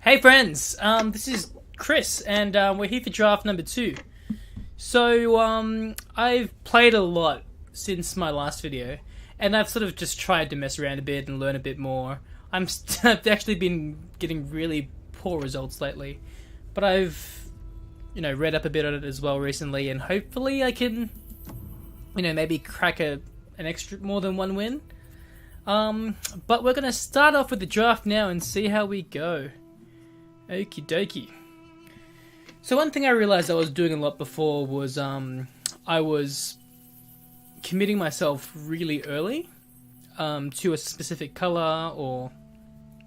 Hey friends, this is Chris, and we're here for draft number 2. So, I've played a lot since my last video, and I've sort of just tried to mess around a bit and learn a bit more. I've actually been getting really poor results lately, but I've, read up a bit on it as well recently, and hopefully I can, maybe crack an extra more than one win. But we're gonna start off with the draft now and see how we go. Okie dokie. So one thing I realized I was doing a lot before was I was committing myself really early to a specific color or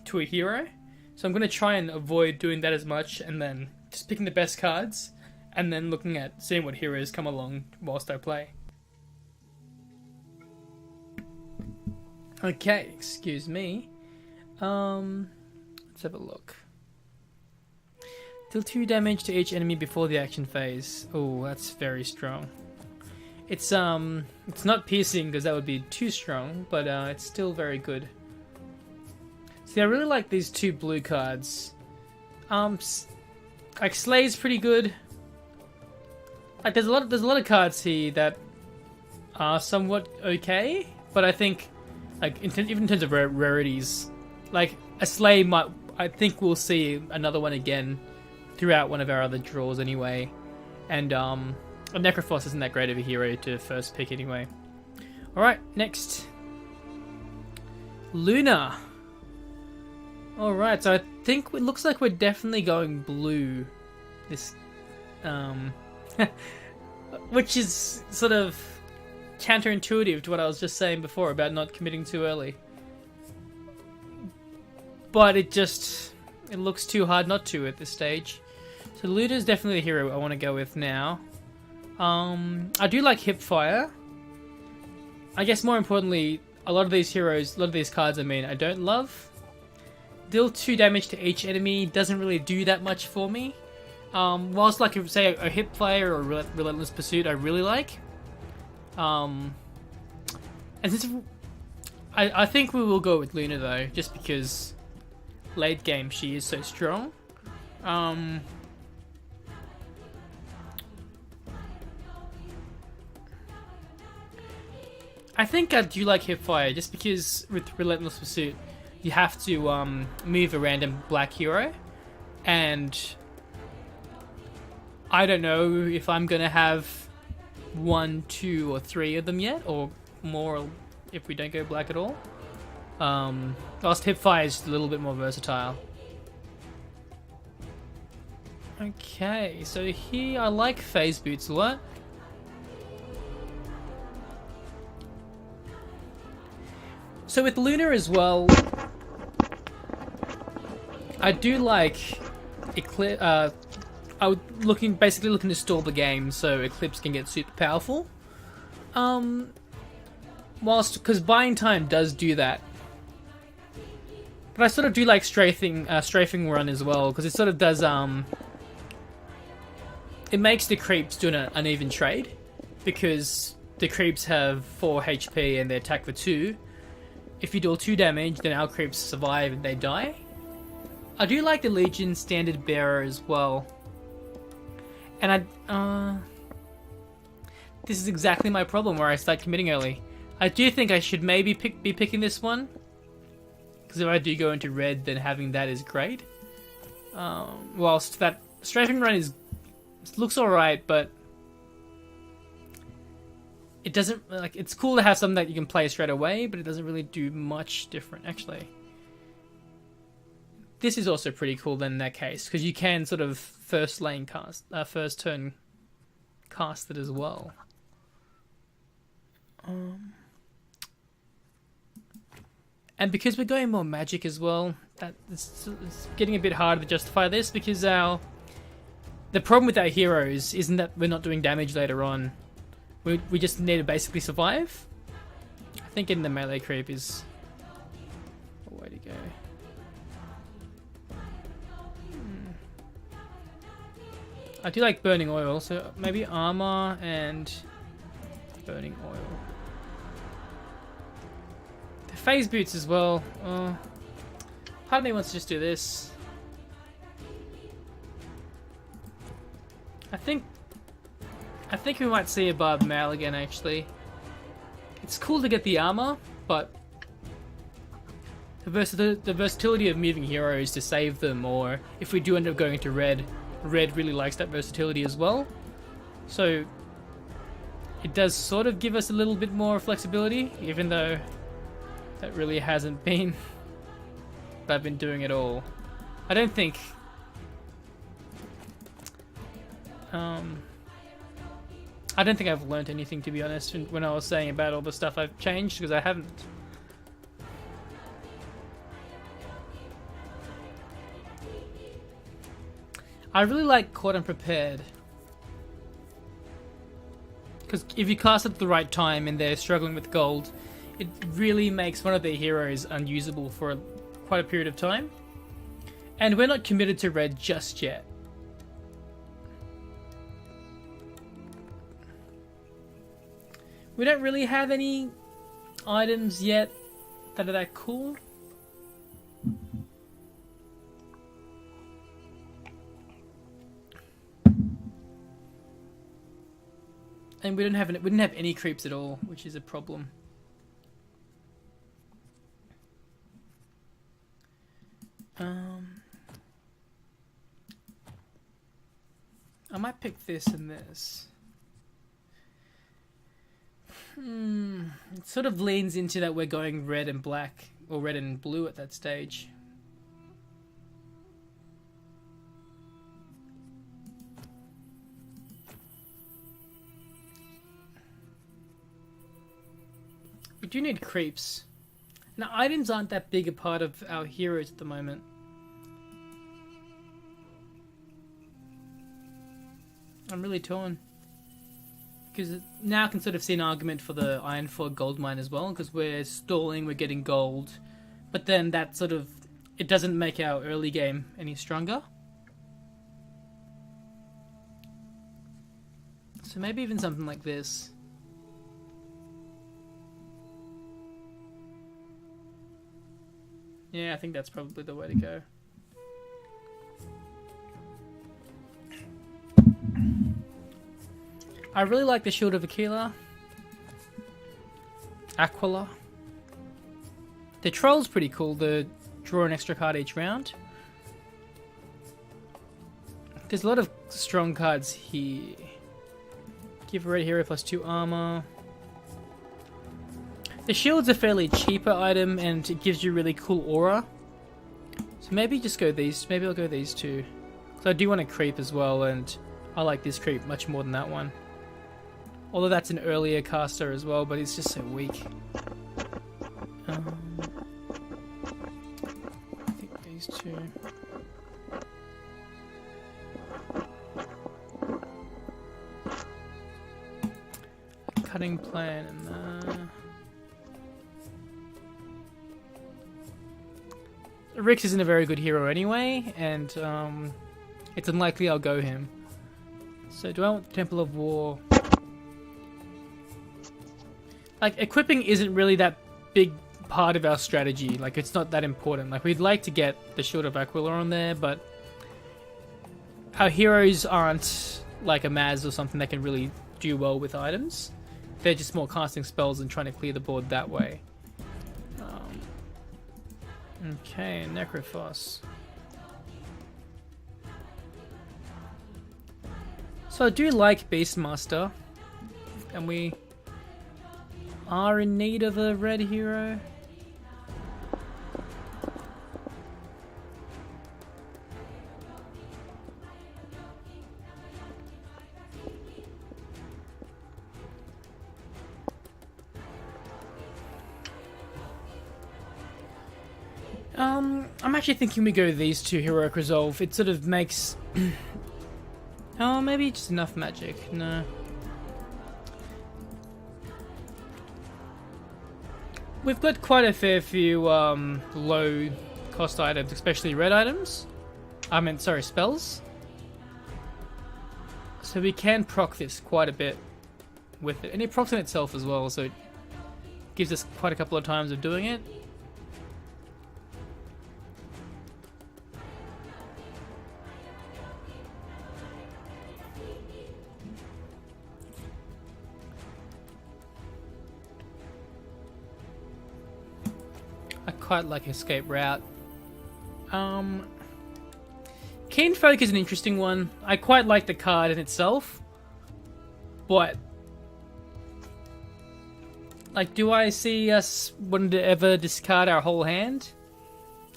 to a hero. So I'm going to try and avoid doing that as much, and then just picking the best cards and then looking at seeing what heroes come along whilst I play. Okay, excuse me. Let's have a look. Deal 2 damage to each enemy before the action phase. Oh, that's very strong. It's not piercing because that would be too strong, but it's still very good. See, I really like these 2 blue cards. Like Slay's pretty good. Like there's a lot of cards here that are somewhat okay, but I think like even in terms of rarities, like a Slay might. I think we'll see another one again throughout one of our other draws anyway, and a Necrophos isn't that great of a hero to first pick anyway. Alright, next. Luna. Alright, so I think it looks like we're definitely going blue. This, which is sort of counterintuitive to what I was just saying before about not committing too early. But it looks too hard not to at this stage. So Luna's definitely the hero I want to go with now. I do like Hipfire. I guess more importantly, a lot of these cards I don't love. Deal 2 damage to each enemy doesn't really do that much for me. Whilst like say a Hipfire or a Relentless Pursuit I really like. And since I think we will go with Luna though, just because late game she is so strong. I think I do like Hipfire just because with Relentless Pursuit you have to move a random black hero, and I don't know if I'm gonna have 1, 2, or 3 of them yet, or more if we don't go black at all. Whilst Hipfire is a little bit more versatile. Okay, so here I like Phase Boots a lot. So with Luna as well, I do like Eclipse. I was basically looking to stall the game so Eclipse can get super powerful. Because buying time does do that. But I sort of do like strafing run as well, because it sort of does it makes the creeps do an uneven trade, because the creeps have 4 HP and they attack for 2. If you deal 2 damage, then our creeps survive and they die. I do like the Legion Standard Bearer as well. And this is exactly my problem where I start committing early. I do think I should maybe be picking this one, because if I do go into red, then having that is great. Whilst that strafing run looks alright, but it doesn't, it's cool to have something that you can play straight away, but it doesn't really do much different, actually. This is also pretty cool then in that case, because you can sort of first turn cast it as well. And because we're going more magic as well, it's getting a bit harder to justify this, because the problem with our heroes isn't that we're not doing damage later on. We just need to basically survive. I think getting the melee creep is a way to go. I do like burning oil, so maybe armor and burning oil. The phase boots as well. Part of me wants to just do this. I think we might see a Barb Mail again, actually. It's cool to get the armor, but the versatility of moving heroes to save them, or if we do end up going to red really likes that versatility as well. So it does sort of give us a little bit more flexibility, even though that really hasn't been I've been doing it all. I don't think I've learned anything, to be honest, when I was saying about all the stuff I've changed, because I haven't. I really like Caught Unprepared, because if you cast it at the right time and they're struggling with gold, it really makes one of their heroes unusable for quite a period of time. And we're not committed to red just yet. We don't really have any items yet that are that cool. And we didn't have any creeps at all, which is a problem. I might pick this and this. It sort of leans into that we're going red and black, or red and blue at that stage. We do need creeps. Now, items aren't that big a part of our heroes at the moment. I'm really torn. Because now I can sort of see an argument for the Iron Fog gold mine as well, because we're stalling, we're getting gold, but then that sort of, it doesn't make our early game any stronger. So maybe even something like this. Yeah, I think that's probably the way to go. I really like the Shield of Aquila. Aquila. The Troll's pretty cool, the draw an extra card each round. There's a lot of strong cards here. Give a red hero +2 armor. The Shield's a fairly cheaper item and it gives you really cool aura. So maybe just go these, maybe I'll go these two. Because I do want a creep as well, and I like this creep much more than that one. Although that's an earlier caster as well, but it's just so weak. I think these two. Cutting plan and Rix isn't a very good hero anyway, and it's unlikely I'll go him. So do I want Temple of War? Like, equipping isn't really that big part of our strategy. Like, it's not that important. Like, we'd like to get the Shield of Aquila on there, but our heroes aren't like a Maz or something that can really do well with items. They're just more casting spells and trying to clear the board that way. Okay, Necrophos. So I do like Beastmaster, and we are in need of a red hero. I'm actually thinking we go these two, Heroic Resolve. It sort of makes... oh, maybe just enough magic. No. We've got quite a fair few low cost items, especially red items. Sorry, spells. So we can proc this quite a bit with it. And it procs in itself as well, so it gives us quite a couple of times of doing it. I quite like Escape Route. Keen Folk is an interesting one. I quite like the card in itself, but like, do I see us wanting to ever discard our whole hand?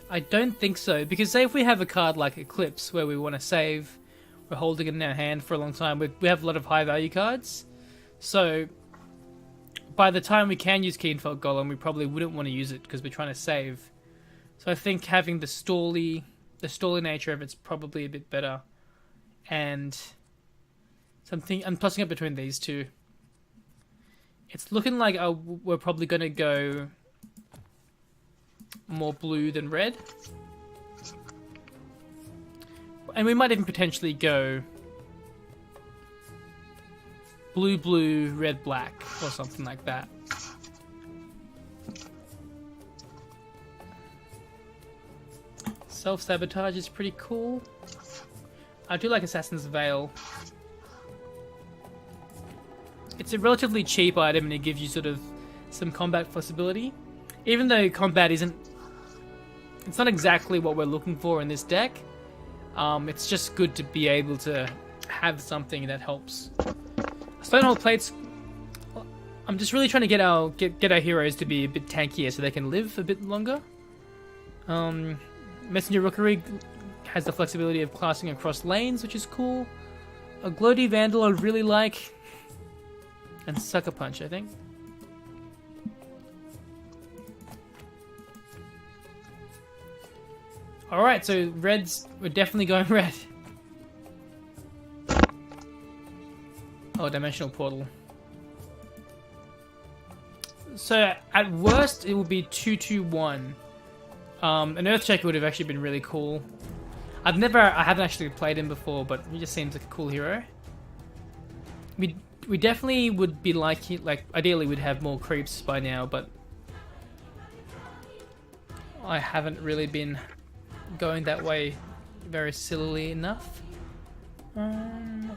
I don't think so, because say if we have a card like Eclipse where we want to save, we're holding it in our hand for a long time, we have a lot of high value cards, so by the time we can use Keen Folk Golem, we probably wouldn't want to use it because we're trying to save. So I think having the stally nature of it's probably a bit better, and something I'm tossing up between these two. It's looking like we're probably going to go more blue than red. And we might even potentially go blue, blue, red, black, or something like that. Self-sabotage is pretty cool. I do like Assassin's Veil. It's a relatively cheap item and it gives you sort of some combat flexibility. Even though combat isn't... It's not exactly what we're looking for in this deck. It's just good to be able to have something that helps. Stonehold Plates... I'm just really trying to get our heroes to be a bit tankier so they can live a bit longer. Messenger Rookery has the flexibility of classing across lanes, which is cool. A Gloaty Vandal I really like. And Sucker Punch, I think. Alright, so we're definitely going red. Oh, Dimensional Portal. So, at worst, it would be 2/2/1. An Earthshaker would have actually been really cool. I haven't actually played him before, but he just seems like a cool hero. We definitely would be like ideally we'd have more creeps by now, but I haven't really been going that way very sillily enough. I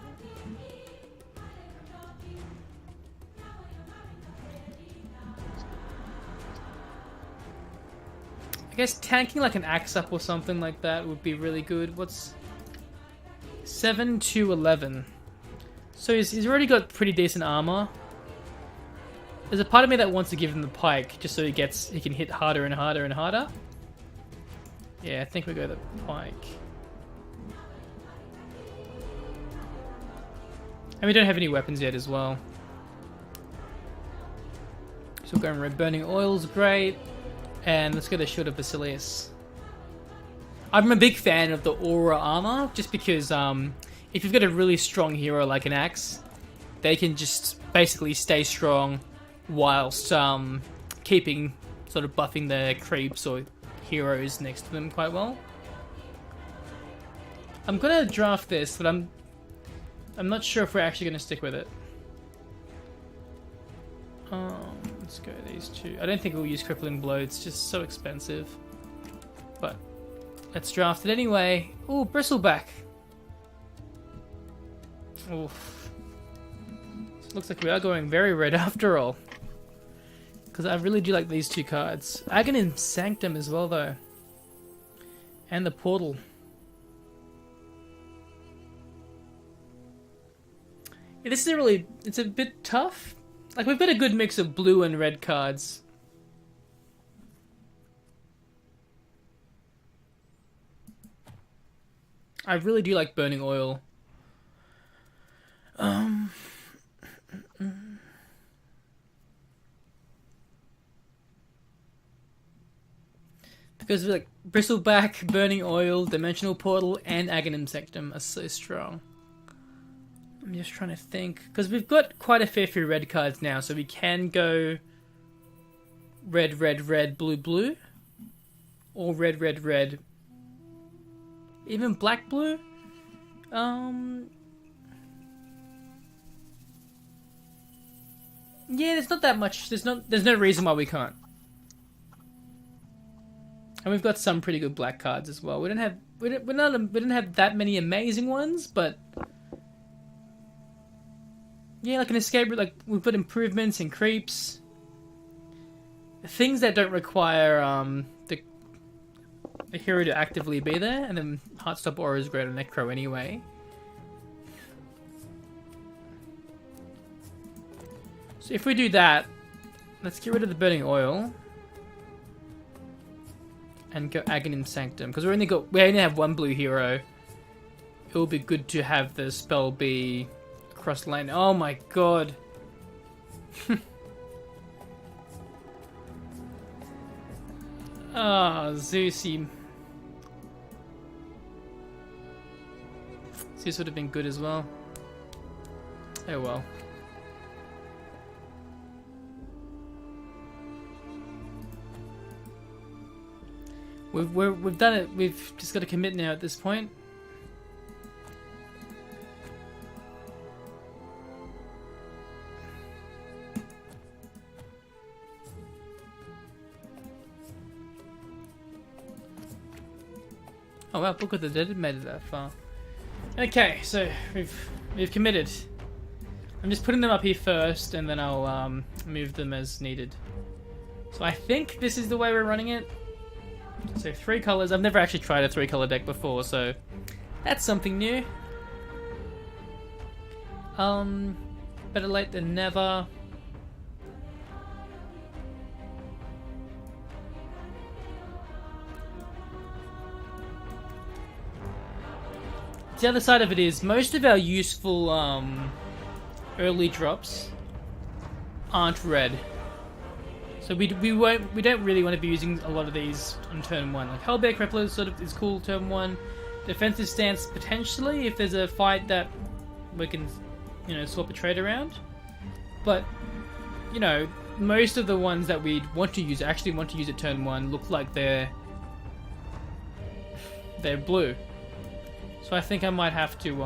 guess tanking like an axe up or something like that would be really good. What's 7 to 11? So he's already got pretty decent armor. There's a part of me that wants to give him the pike just so he can hit harder and harder and harder. Yeah, I think we go the pike. And we don't have any weapons yet as well. So we're going red. Burning Oil's great. And let's go the Shield of Basilius. I'm a big fan of the Aura armor, just because if you've got a really strong hero like an axe, they can just basically stay strong whilst keeping, sort of buffing their creeps or heroes next to them quite well. I'm gonna draft this, but I'm not sure if we're actually gonna stick with it. Let's go these two. I don't think we'll use Crippling Blow, it's just so expensive. But let's draft it anyway. Ooh, Bristleback. Oof. Looks like we are going very red after all. Because I really do like these two cards. Aghanim Sanctum as well though. And the Portal. Yeah, this is it's a bit tough. Like, we've got a good mix of blue and red cards. I really do like Burning Oil. Because like Bristleback, Burning Oil, Dimensional Portal, and Aghanim Sanctum are so strong. I'm just trying to think, because we've got quite a fair few red cards now, so we can go red, red, red, blue, blue, or red, red, red, even black, blue. Yeah, there's not that much. There's no reason why we can't. And we've got some pretty good black cards as well. We don't have that many amazing ones, but yeah, like an escape route, like we've got improvements and creeps. things that don't require the hero to actively be there, and then Heartstopper Aura is great on Necro anyway. So if we do that, let's get rid of the Burning Oil and go Aghanim Sanctum, because we only have one blue hero. It will be good to have the spell be across lane. Oh my god. Ah, Zeusy. Zeus would have been good as well. Oh well. We've done it. We've just got to commit now at this point. Oh wow, Book of the Dead made it that far. Okay, so we've committed. I'm just putting them up here first, and then I'll move them as needed. So I think this is the way we're running it. So 3 colors. I've never actually tried a 3-color deck before, so that's something new. Better late than never. The other side of it is most of our useful early drops aren't red. So we don't really want to be using a lot of these on turn 1. Like Hellbear Crippler sort of is cool turn 1. Defensive Stance potentially if there's a fight that we can, you know, swap a trade around. But you know, most of the ones that we want to use actually want to use at turn 1 look like they're blue. So I think I might have to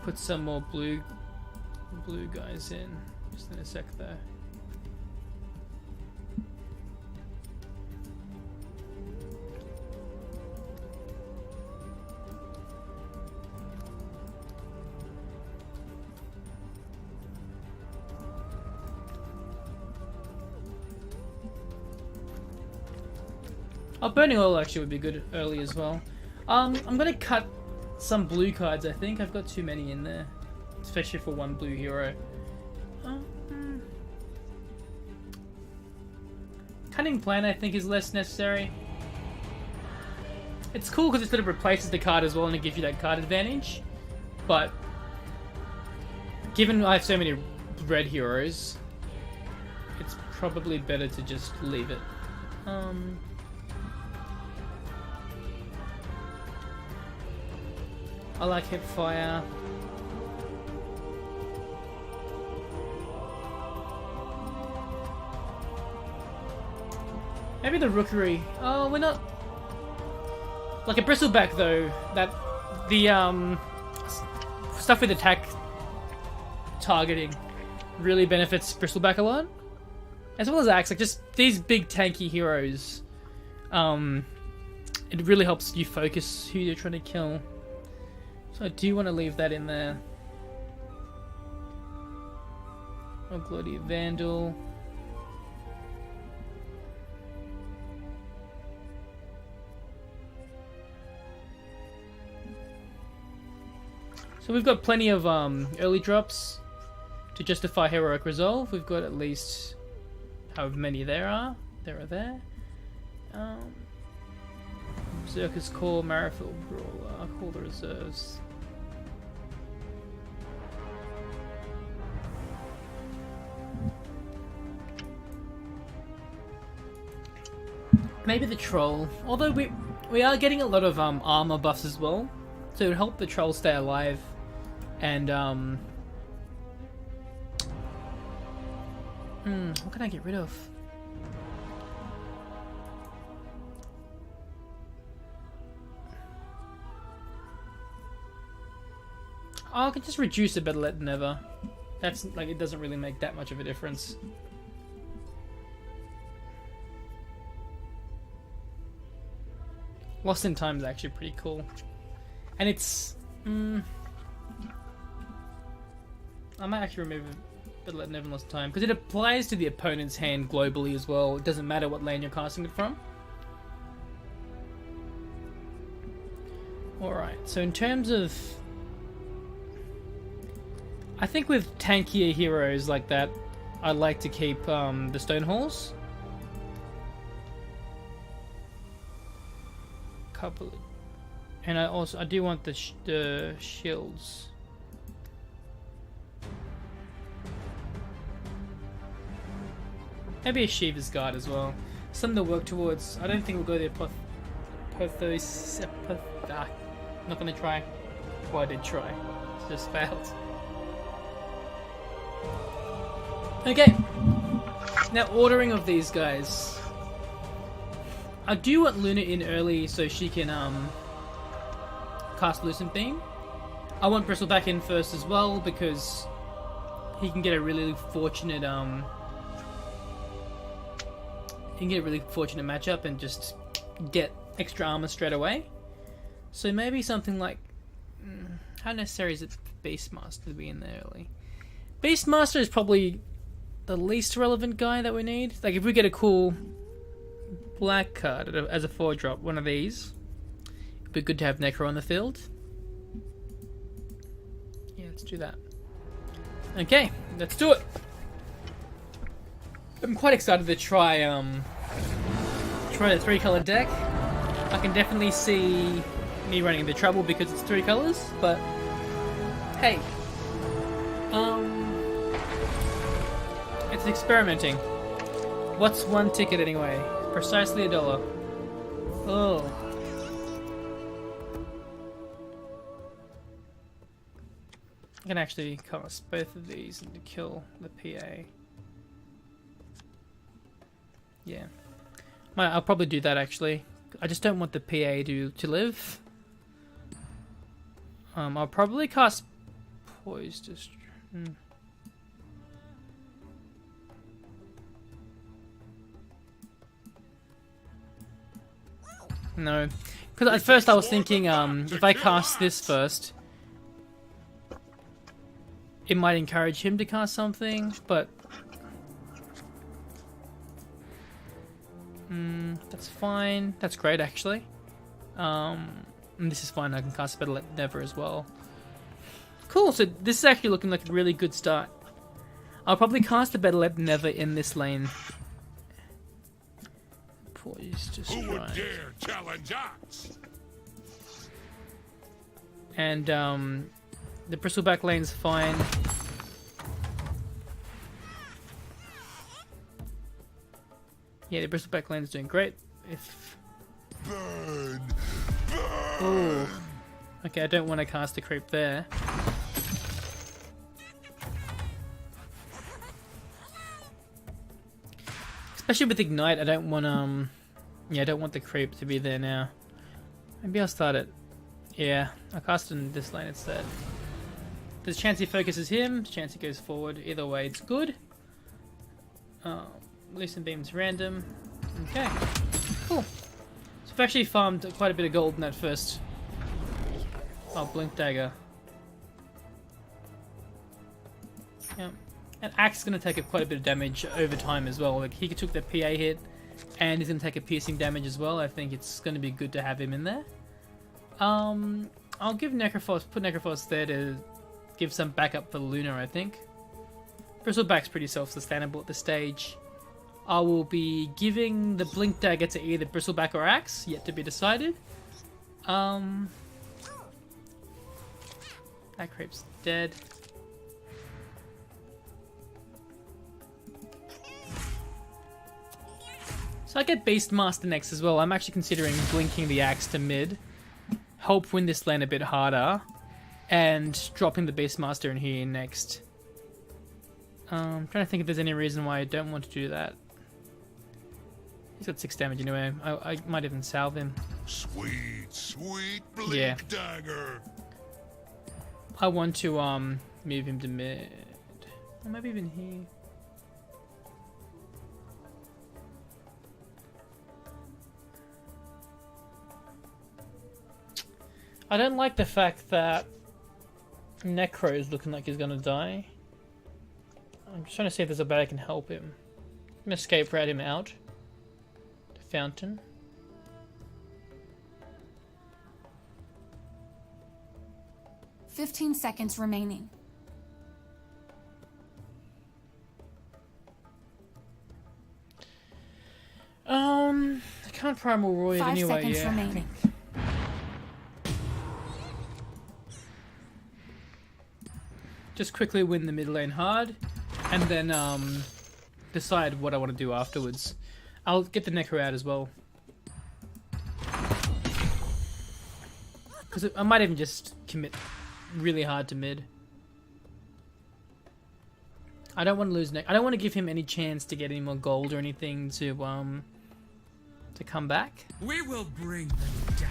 put some more blue guys in. Just in a sec there. Oh, Burning Oil actually would be good early as well. I'm gonna cut some blue cards, I think. I've got too many in there. Especially for one blue hero. Cunning Plan, I think, is less necessary. It's cool because it sort of replaces the card as well and it gives you that card advantage. But given I have so many red heroes, it's probably better to just leave it. I like Hipfire. Maybe the Rookery. Oh, we're not... Like a Bristleback though, that... The, stuff with attack targeting really benefits Bristleback a lot. As well as Axe, like just these big tanky heroes. It really helps you focus who you're trying to kill. So I do want to leave that in there. Oh, Glory Vandal. So we've got plenty of early drops to justify Heroic Resolve. We've got at least however many there are. There. Berserker's Core, Marifil Brawler, call the reserves. Maybe the Troll. Although we are getting a lot of armor buffs as well, so it would help the Troll stay alive. And what can I get rid of? Oh, I can just reduce it, better late than never. That's like, it doesn't really make that much of a difference. Lost in Time is actually pretty cool. And it's... I might actually remove it, but let never lost time, because it applies to the opponent's hand globally as well. It doesn't matter what lane you're casting it from. Alright, so in terms of... I think with tankier heroes like that, I like to keep the stone halls. Couple, and I do want the shields. Maybe a Shiva's Guard as well. Something to work towards. I don't think we'll go there. I'm not gonna try. Well, I did try. It just failed. Okay. Now, ordering of these guys. I do want Luna in early so she can cast Lucent Beam. I want Bristleback in first as well because he can get a really fortunate matchup and just get extra armor straight away. So maybe something like how necessary is it for Beastmaster to be in there early? Beastmaster is probably the least relevant guy that we need. Like if we get a cool black card as a 4-drop, one of these, it'd be good to have Necro on the field. Yeah, let's do that. Okay, let's do it. I'm quite excited to try the 3-color deck. I can definitely see me running into trouble because it's 3 colors, but hey, it's experimenting. What's one ticket anyway? Precisely $1. Oh. I can actually cast both of these and to kill the PA. Yeah. I'll probably do that actually. I just don't want the PA to live. I'll probably cast Poise Destroy. No, because at first I was thinking if I cast this first, it might encourage him to cast something, but that's fine. That's great actually. And this is fine. I can cast Better Let Never as well. Cool. So this is actually looking like a really good start. I'll probably cast a Better Let Never in this lane. Poise Destroy. Who would dare challenge us? And the Bristleback lane's fine. Yeah, the Bristleback lane's doing great. If burn. Ooh. Okay, I don't want to cast a creep there. Especially with Ignite, I don't want yeah, I don't want the creep to be there now. Maybe I'll start it. Yeah, I'll cast it in this lane instead. There's a chance he focuses him, there's a chance he goes forward. Either way, it's good. Lucent Beam's random. Okay, cool. So I've actually farmed quite a bit of gold in that first. Oh, Blink Dagger. Yep. And Axe is going to take quite a bit of damage over time as well. Like he took the PA hit, and he's going to take a piercing damage as well. I think it's going to be good to have him in there. I'll give Necrophos, put Necrophos there to give some backup for Luna, I think. Bristleback's pretty self-sustainable at this stage. I will be giving the Blink Dagger to either Bristleback or Axe, yet to be decided. That creep's dead. So I get Beastmaster next as well. I'm actually considering blinking the Axe to mid. Help win this lane a bit harder. And dropping the Beastmaster in here next. I'm trying to think if there's any reason why I don't want to do that. He's got 6 damage anyway. I might even salve him. Sweet, sweet Blink Dagger. I want to move him to mid. Or maybe even here. I don't like the fact that Necro is looking like he's gonna die. I'm just trying to see if there's a way I can help him. I'm gonna escape route him out. The fountain. "15 seconds remaining." I can't primal roar it 5 anyway. seconds Yeah. remaining. Just quickly win the mid lane hard, and then decide what I want to do afterwards. I'll get the Necker out as well, because I might even just commit really hard to mid. I don't want to lose Neck. I don't want to give him any chance to get any more gold or anything to come back. We will bring them down.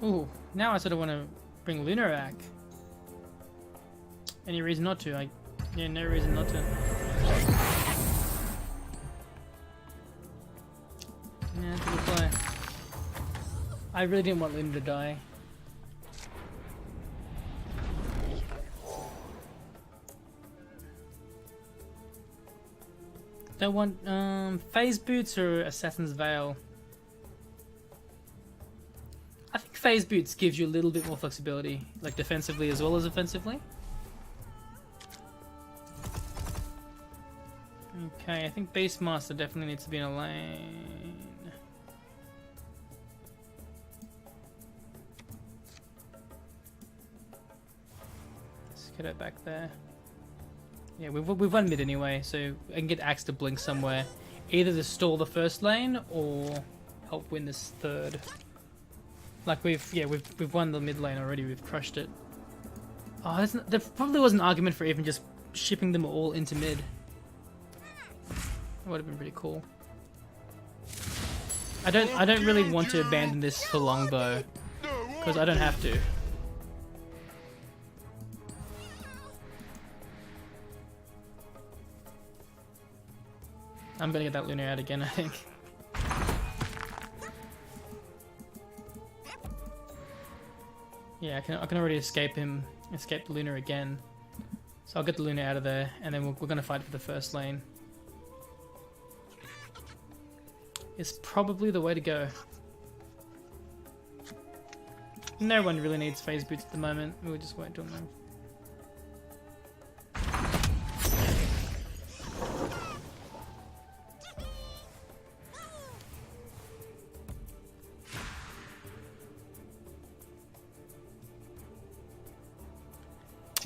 Ooh, now I sort of want to bring Luna back. Any reason not to? Yeah, no reason not to. Yeah, that's a good play. I really didn't want Luna to die. Don't want phase boots or Assassin's Veil. I think phase boots gives you a little bit more flexibility, like defensively as well as offensively. Okay, I think Beastmaster definitely needs to be in a lane. Let's get it back there. Yeah, we've won mid anyway, so I can get Axe to blink somewhere, either to stall the first lane or help win this third. Like we've won the mid lane already. We've crushed it. Oh, there probably was an argument for even just shipping them all into mid. That would have been pretty cool. I don't really want to abandon this for long though, because I don't have to. I'm gonna get that Luna out again, I think. Yeah, I can already escape the Luna again. So I'll get the Luna out of there, and then we're gonna fight for the first lane. It's probably the way to go. No one really needs phase boots at the moment. We'll just wait till now.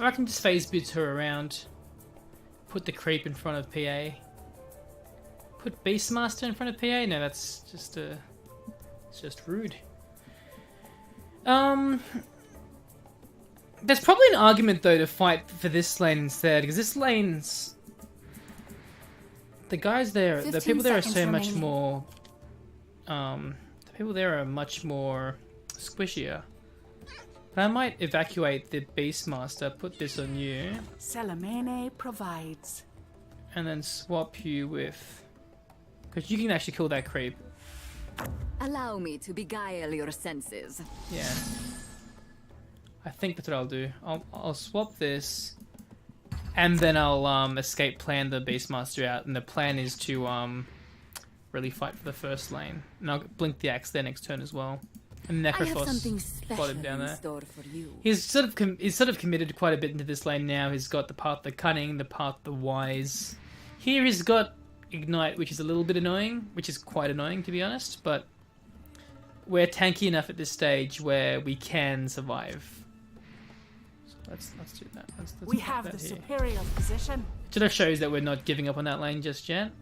Or I can just phase boots her around. Put the creep in front of PA. Put Beastmaster in front of PA? No, that's just it's just rude. There's probably an argument though to fight for this lane instead, because this lane's the guys there, the people there are so much more. The people there are much more squishier. But I might evacuate the Beastmaster, put this on you. Salamene provides. And then swap you with... because you can actually kill that creep. Allow me to beguile your senses. Yeah. I think that's what I'll do. I'll swap this. And then I'll escape plan the Beastmaster out. And the plan is to really fight for the first lane. And I'll blink the axe there next turn as well. And Necrophos spot him down there. He's sort of committed quite a bit into this lane now. He's got the path the cunning, the path the wise. Here he's got ignite, which is a little bit annoying, which is quite annoying to be honest. But we're tanky enough at this stage where we can survive. So let's do that. Let's we have the here. superior position. It sort of shows that we're not giving up on that lane just yet.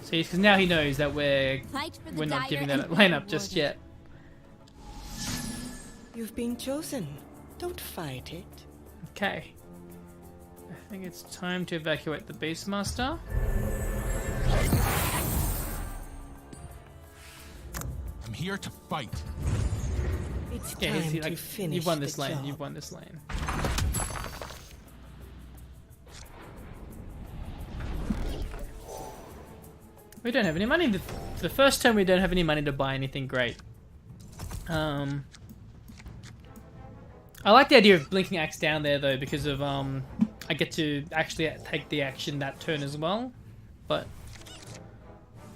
See, because now he knows that we're not giving that lane up just yet. You've been chosen. Don't fight it. Okay. I think it's time to evacuate the Beastmaster. here to fight. It's Yeah, time he's, to like, finish you've won the this lane. job. You've won this lane. We don't have any money. For the first time, we don't have any money to buy anything great. I like the idea of blinking axe down there though, because of I get to actually take the action that turn as well. But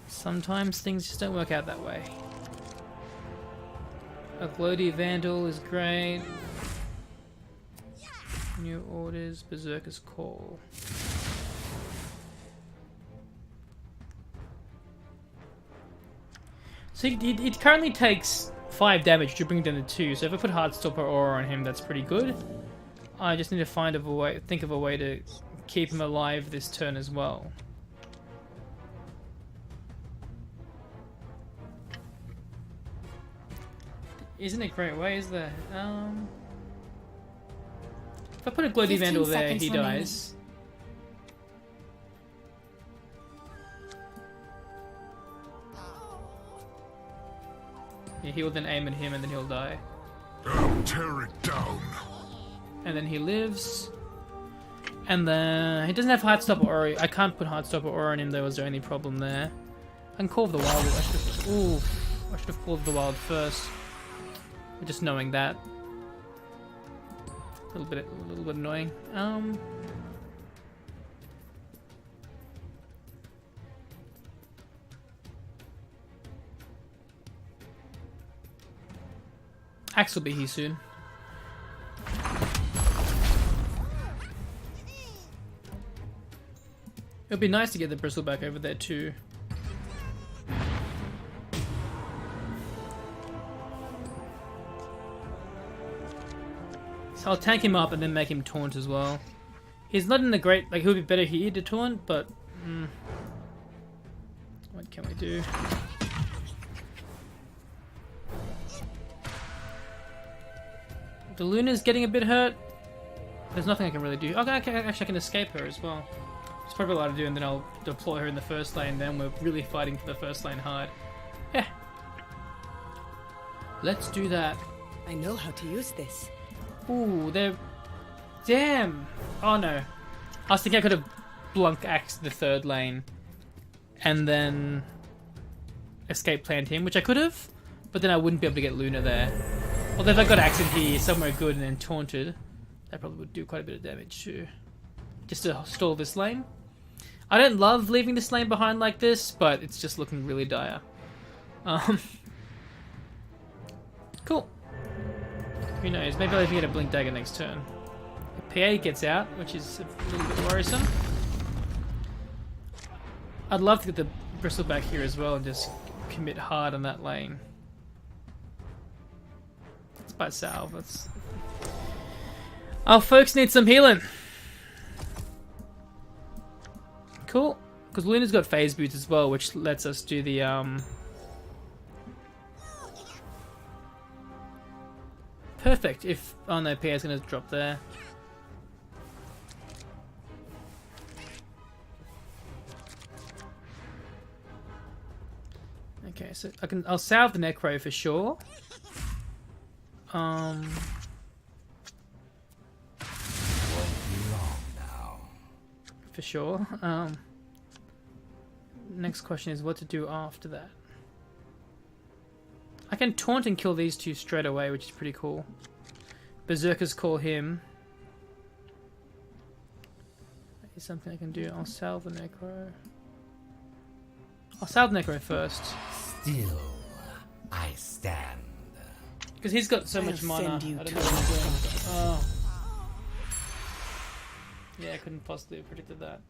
sometimes things just don't work out that way. A Glody Vandal is great. New orders, Berserker's Call. So it currently takes 5 damage to bring it down to 2. So if I put Heartstopper Aura on him, that's pretty good. I just need to think of a way to keep him alive this turn as well. Isn't it a great way, is there? If I put a Glody Vandal there, he dies. Yeah, he will then aim at him and then he'll die. I'll tear it down. And then he lives. And then he doesn't have Heartstopper Aura. I can't put Heartstopper Aura on him, there was the only problem there. I can call the Wild. I should have called the Wild first. Just knowing that. A little bit annoying. Axe will be here soon. It'd be nice to get the bristle back over there too. So I'll tank him up and then make him taunt as well. He's not in the great, like he'll be better here to taunt, but what can we do? The Luna's getting a bit hurt. There's nothing I can really do. Okay, actually I can escape her as well. There's probably a lot to do, and then I'll deploy her in the first lane. Then we're really fighting for the first lane hard. Yeah. Let's do that. I know how to use this. Ooh, they're... Damn! Oh no. I was thinking I could have blunk axed the third lane and then escape plant him, which I could have, but then I wouldn't be able to get Luna there. Although if I got axe in here somewhere good and then taunted, that probably would do quite a bit of damage too. Just to stall this lane. I don't love leaving this lane behind like this, but it's just looking really dire. Cool. Who knows? Maybe I'll even get a Blink Dagger next turn. The PA gets out, which is a little bit worrisome. I'd love to get the Bristle back here as well and just commit hard on that lane. Let's buy salve. Let's... Our folks need some healing. Cool. Because Luna's got phase boots as well, which lets us do the perfect if... Oh no, PA's gonna drop there. Okay, so I'll salve the Necro for sure. For sure. Next question is what to do after that. I can taunt and kill these two straight away, which is pretty cool. Berserkers call him. Is something I can do. I'll salve the Necro. I'll salve the Necro first. Still, I stand. Because he's got so much mana. I don't know what he's doing. Oh. Yeah, I couldn't possibly have predicted that.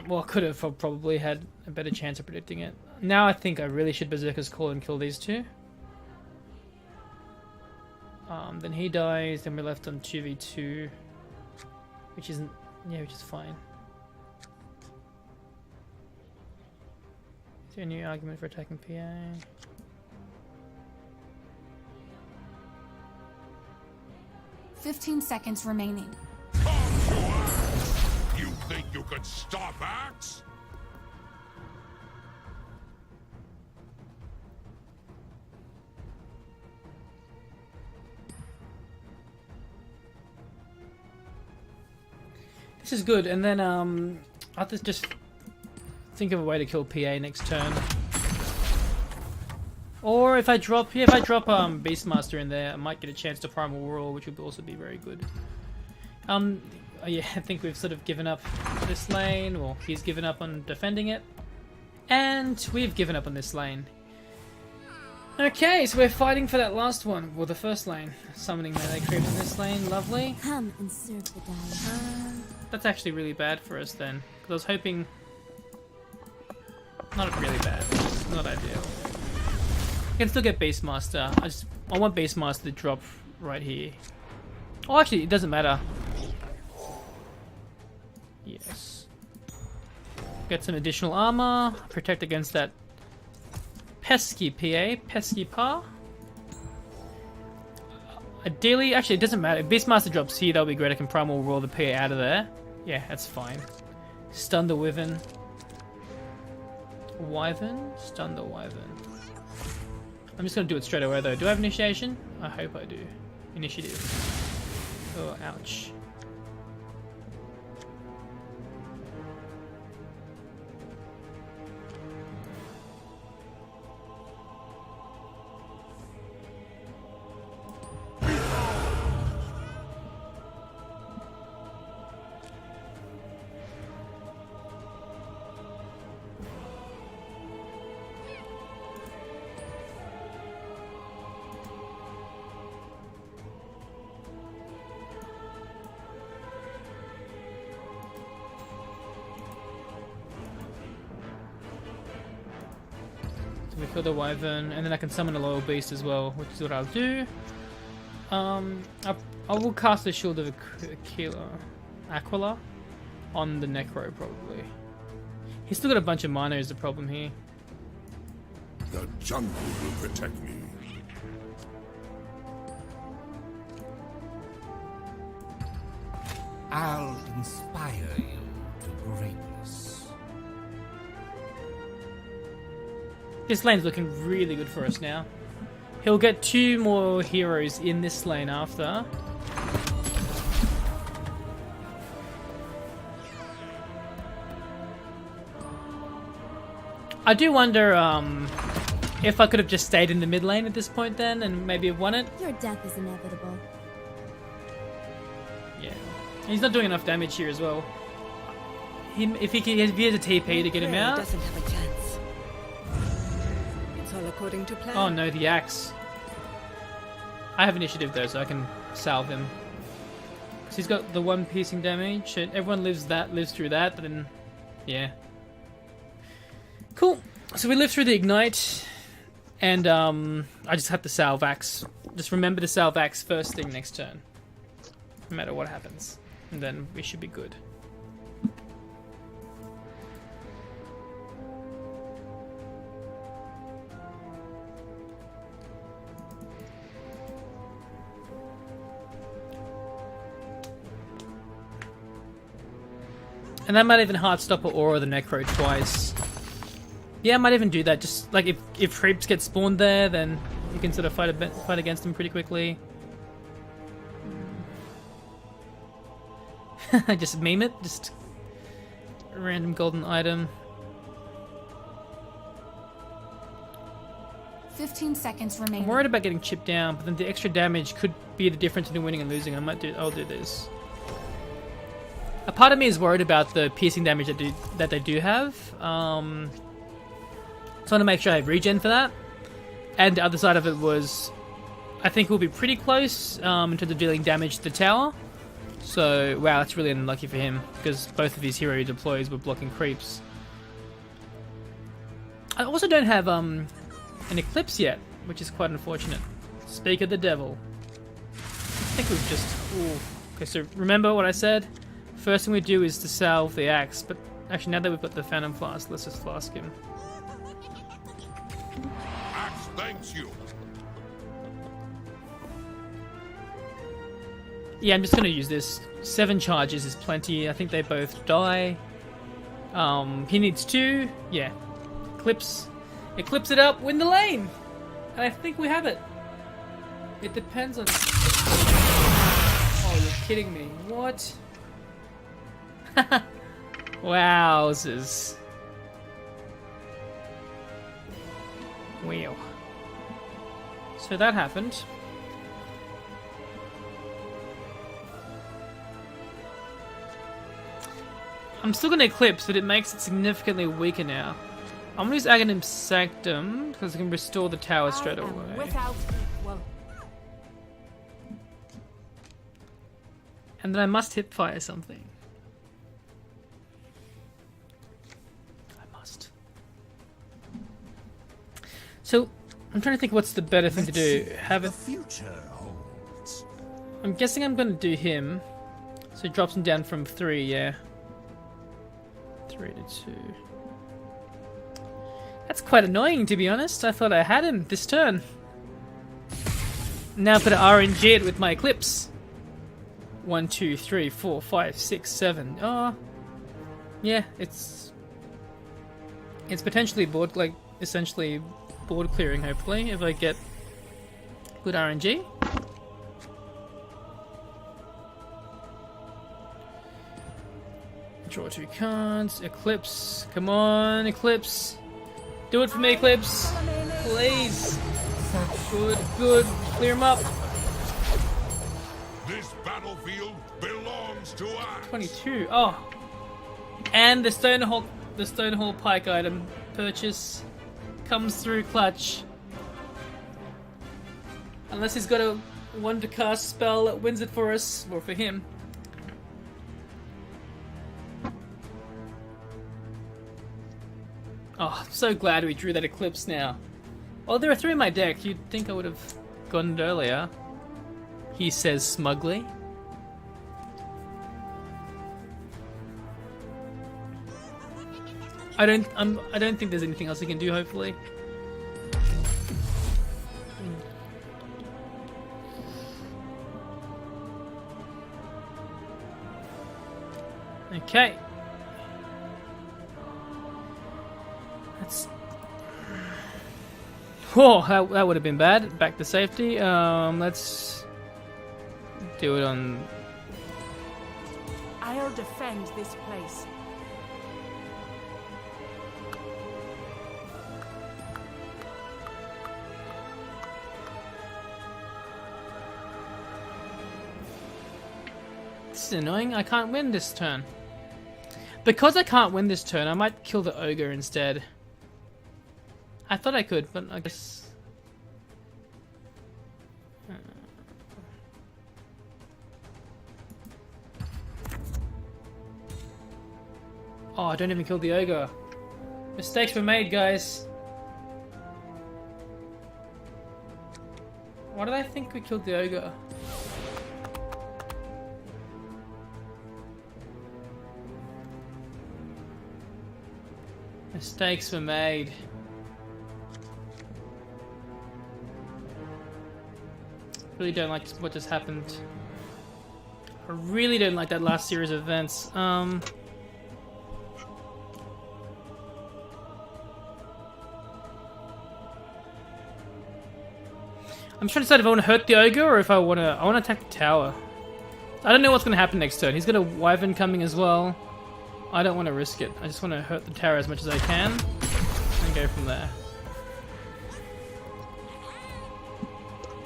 Well, I could have probably had a better chance of predicting it. Now I think I really should Berserker's Call and kill these two. Then he dies, then we're left on 2v2. Which isn't... yeah, which is fine. Is there a new argument for attacking PA? "15 seconds remaining." You think you can stop Axe? This is good, and then I have to just think of a way to kill PA next turn. Or if I drop Beastmaster in there, I might get a chance to Primal Roar, which would also be very good. Yeah, I think we've sort of given up this lane, or he's given up on defending it, and we've given up on this lane. Okay, so we're fighting for that last one. Well, the first lane. Summoning melee creeps in this lane. Lovely. Come and serve the dying. That's actually really bad for us then. Because I was hoping... Not really bad. It's not ideal. I can still get Beastmaster. I want Beastmaster to drop right here. Oh, actually, it doesn't matter. Yes. Get some additional armor. Protect against that pesky PA. Ideally, actually, it doesn't matter. If Beastmaster drops here, that'll be great. I can Primal Roar the PA out of there. Yeah, that's fine. Stun the Wyvern. Stun the Wyvern. I'm just gonna do it straight away though. Do I have initiation? I hope I do. Initiative. Oh, ouch. We kill the Wyvern, and then I can summon a Loyal Beast as well, which is what I'll do. I will cast the Shield of Aquila on the Necro, probably. He's still got a bunch of mana is the problem here. The jungle will protect me. I'll inspire you to greatness. This lane's looking really good for us now. He'll get 2 more heroes in this lane after. I do wonder if I could have just stayed in the mid lane at this point then and maybe have won it. Your death is inevitable. Yeah. He's not doing enough damage here as well. If he has a TP to get him out. Doesn't have a chance. It's all according to plan. Oh no, the axe. I have initiative though, so I can salve him. Cause he's got the 1 piercing damage. And everyone lives through that, but then yeah. Cool. So we live through the ignite, and I just have to salve axe. Just remember to salve axe first thing next turn, no matter what happens, and then we should be good. And I might even hard stop or aura the Necro twice. Yeah, I might even do that. Just like if creeps get spawned there, then you can sort of fight against them pretty quickly. Just meme it. Just a random golden item. 15 seconds remaining. I'm worried about getting chipped down, but then the extra damage could be the difference between winning and losing. I'll do this. A part of me is worried about the piercing damage that they do have. So I want to make sure I have regen for that. And the other side of it was, I think we'll be pretty close in terms of dealing damage to the tower. So, wow, that's really unlucky for him, because both of his hero deploys were blocking creeps. I also don't have an Eclipse yet, which is quite unfortunate. Speak of the devil. I think we've just... Ooh. Okay, so remember what I said? First thing we do is to salve the axe, but actually now that we've got the Phantom Flask, let's just flask him. Axe thanks you. Yeah, I'm just going to use this. 7 charges is plenty. I think they both die. He needs 2. Yeah. Eclipse it up, win the lane! And I think we have it. It depends on... Oh, you're kidding me. What? Wowzers. Wow. So that happened. I'm still gonna Eclipse, but it makes it significantly weaker now. I'm gonna use Aghanim Sanctum because I can restore the tower straight away. Without equal. And then I must hip fire something. I must. So I'm trying to think what's the better thing to do. Have it. Future holds. I'm guessing I'm gonna do him. So he drops him down from 3, yeah. 3 to 2. That's quite annoying, to be honest. I thought I had him this turn. Now I've got to RNG it with my Eclipse. 1, 2, 3, 4, 5, 6, 7. Oh, yeah, it's potentially board, like essentially board clearing. Hopefully, if I get good RNG. Draw 2 cards. Eclipse. Come on, Eclipse. Do it for me, Eclipse. Please. Good, good. Clear him up. This battlefield belongs to us. 22. Oh. And the Stonehall Pike item purchase comes through clutch. Unless he's got a one to cast spell that wins it for us, or for him. Oh, I'm so glad we drew that Eclipse now. Oh, there are 3 in my deck. You'd think I would have gotten it earlier. He says smugly. I don't think there's anything else we can do, hopefully. Okay. Whoa, that would have been bad. Back to safety. Let's do it on. I'll defend this place. This is annoying. I can't win this turn. Because I can't win this turn, I might kill the ogre instead. I thought I could, but I guess... Oh, I don't even kill the ogre. Mistakes were made, guys. Why did I think we killed the ogre? Mistakes were made. Really don't like what just happened. I really don't like that last series of events. I'm trying to decide if I want to hurt the ogre or if I want to attack the tower. I don't know what's going to happen next turn. He's got a wyvern coming as well. I don't want to risk it. I just want to hurt the tower as much as I can and go from there.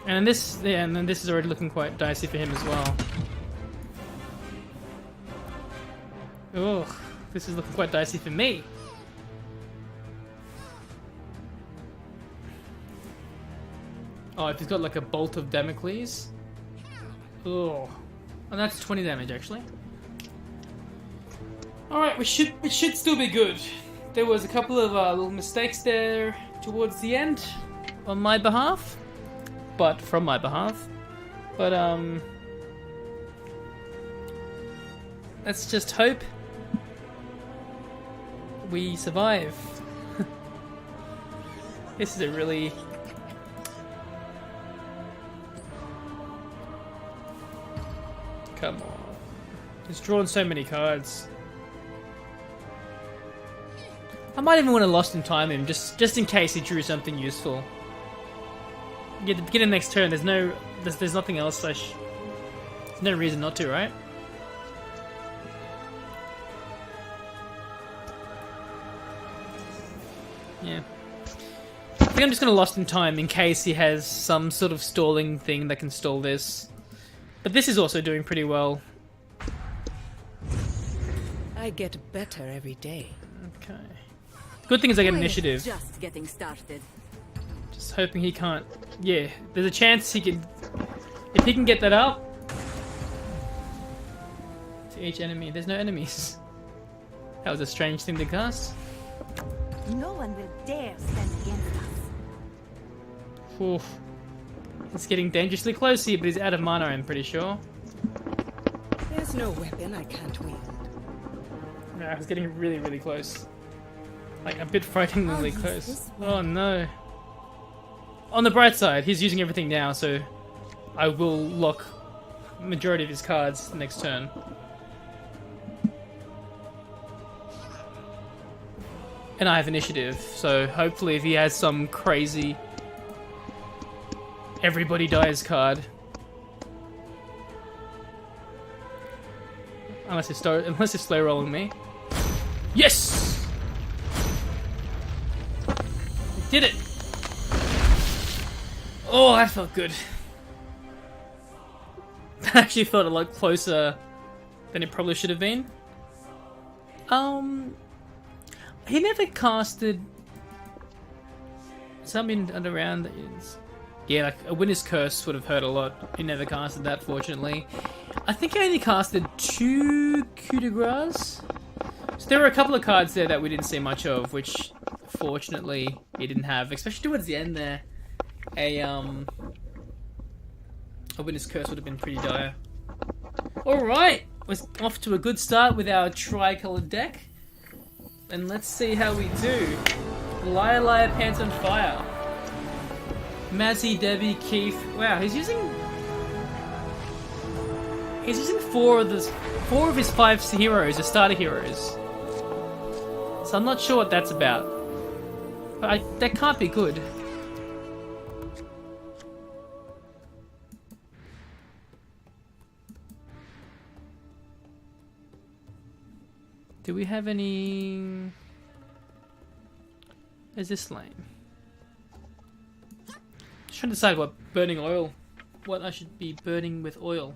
And this, yeah, and then this is already looking quite dicey for him as well. Ugh, this is looking quite dicey for me. Oh, if he's got like a bolt of Damocles. Oh, and that's 20 damage actually. All right, it should still be good. There was a couple of little mistakes there towards the end on my behalf, but from my behalf. But let's just hope we survive. This is a really come on. He's drawn so many cards. I might even want to Lost in Time him, just in case he drew something useful. Yeah, at the beginning of next turn, there's nothing else. There's no reason not to, right? Yeah. I think I'm just gonna lost in time in case he has some sort of stalling thing that can stall this. But this is also doing pretty well. I get better every day. Okay. Good thing is I get We're initiative. Just getting started. Just hoping he can't... Yeah, there's a chance he can... If he can get that up... To each enemy. There's no enemies. That was a strange thing to cast. No one will dare stand against us. Oof. It's getting dangerously close here, but he's out of mana, I'm pretty sure. There's no weapon I can't wield. Yeah, it's getting really, really close. Like, a bit frighteningly I'll use close. this one. Oh no. On the bright side, he's using everything now, so I will lock majority of his cards next turn. And I have initiative, so hopefully if he has some crazy everybody dies card. Unless it's slow rolling me. Yes! I did it! Oh, that felt good. That actually felt a lot closer than it probably should have been. He never casted something around that is... Yeah, like a Winter's Curse would have hurt a lot. He never casted that, fortunately. I think he only casted 2 coup de grace. So there were a couple of cards there that we didn't see much of, which fortunately he didn't have, especially towards the end there. A Winter's Curse would have been pretty dire. Alright, we're off to a good start with our Tricolor deck. And let's see how we do. Liar, Liar, Pants on Fire. Mazzy, Debbie, Keith. Wow, he's using 4 of his 5 heroes as starter heroes. So I'm not sure what that's about. But that can't be good. Do we have any... Is this lame? Just trying to decide what I should be burning with oil.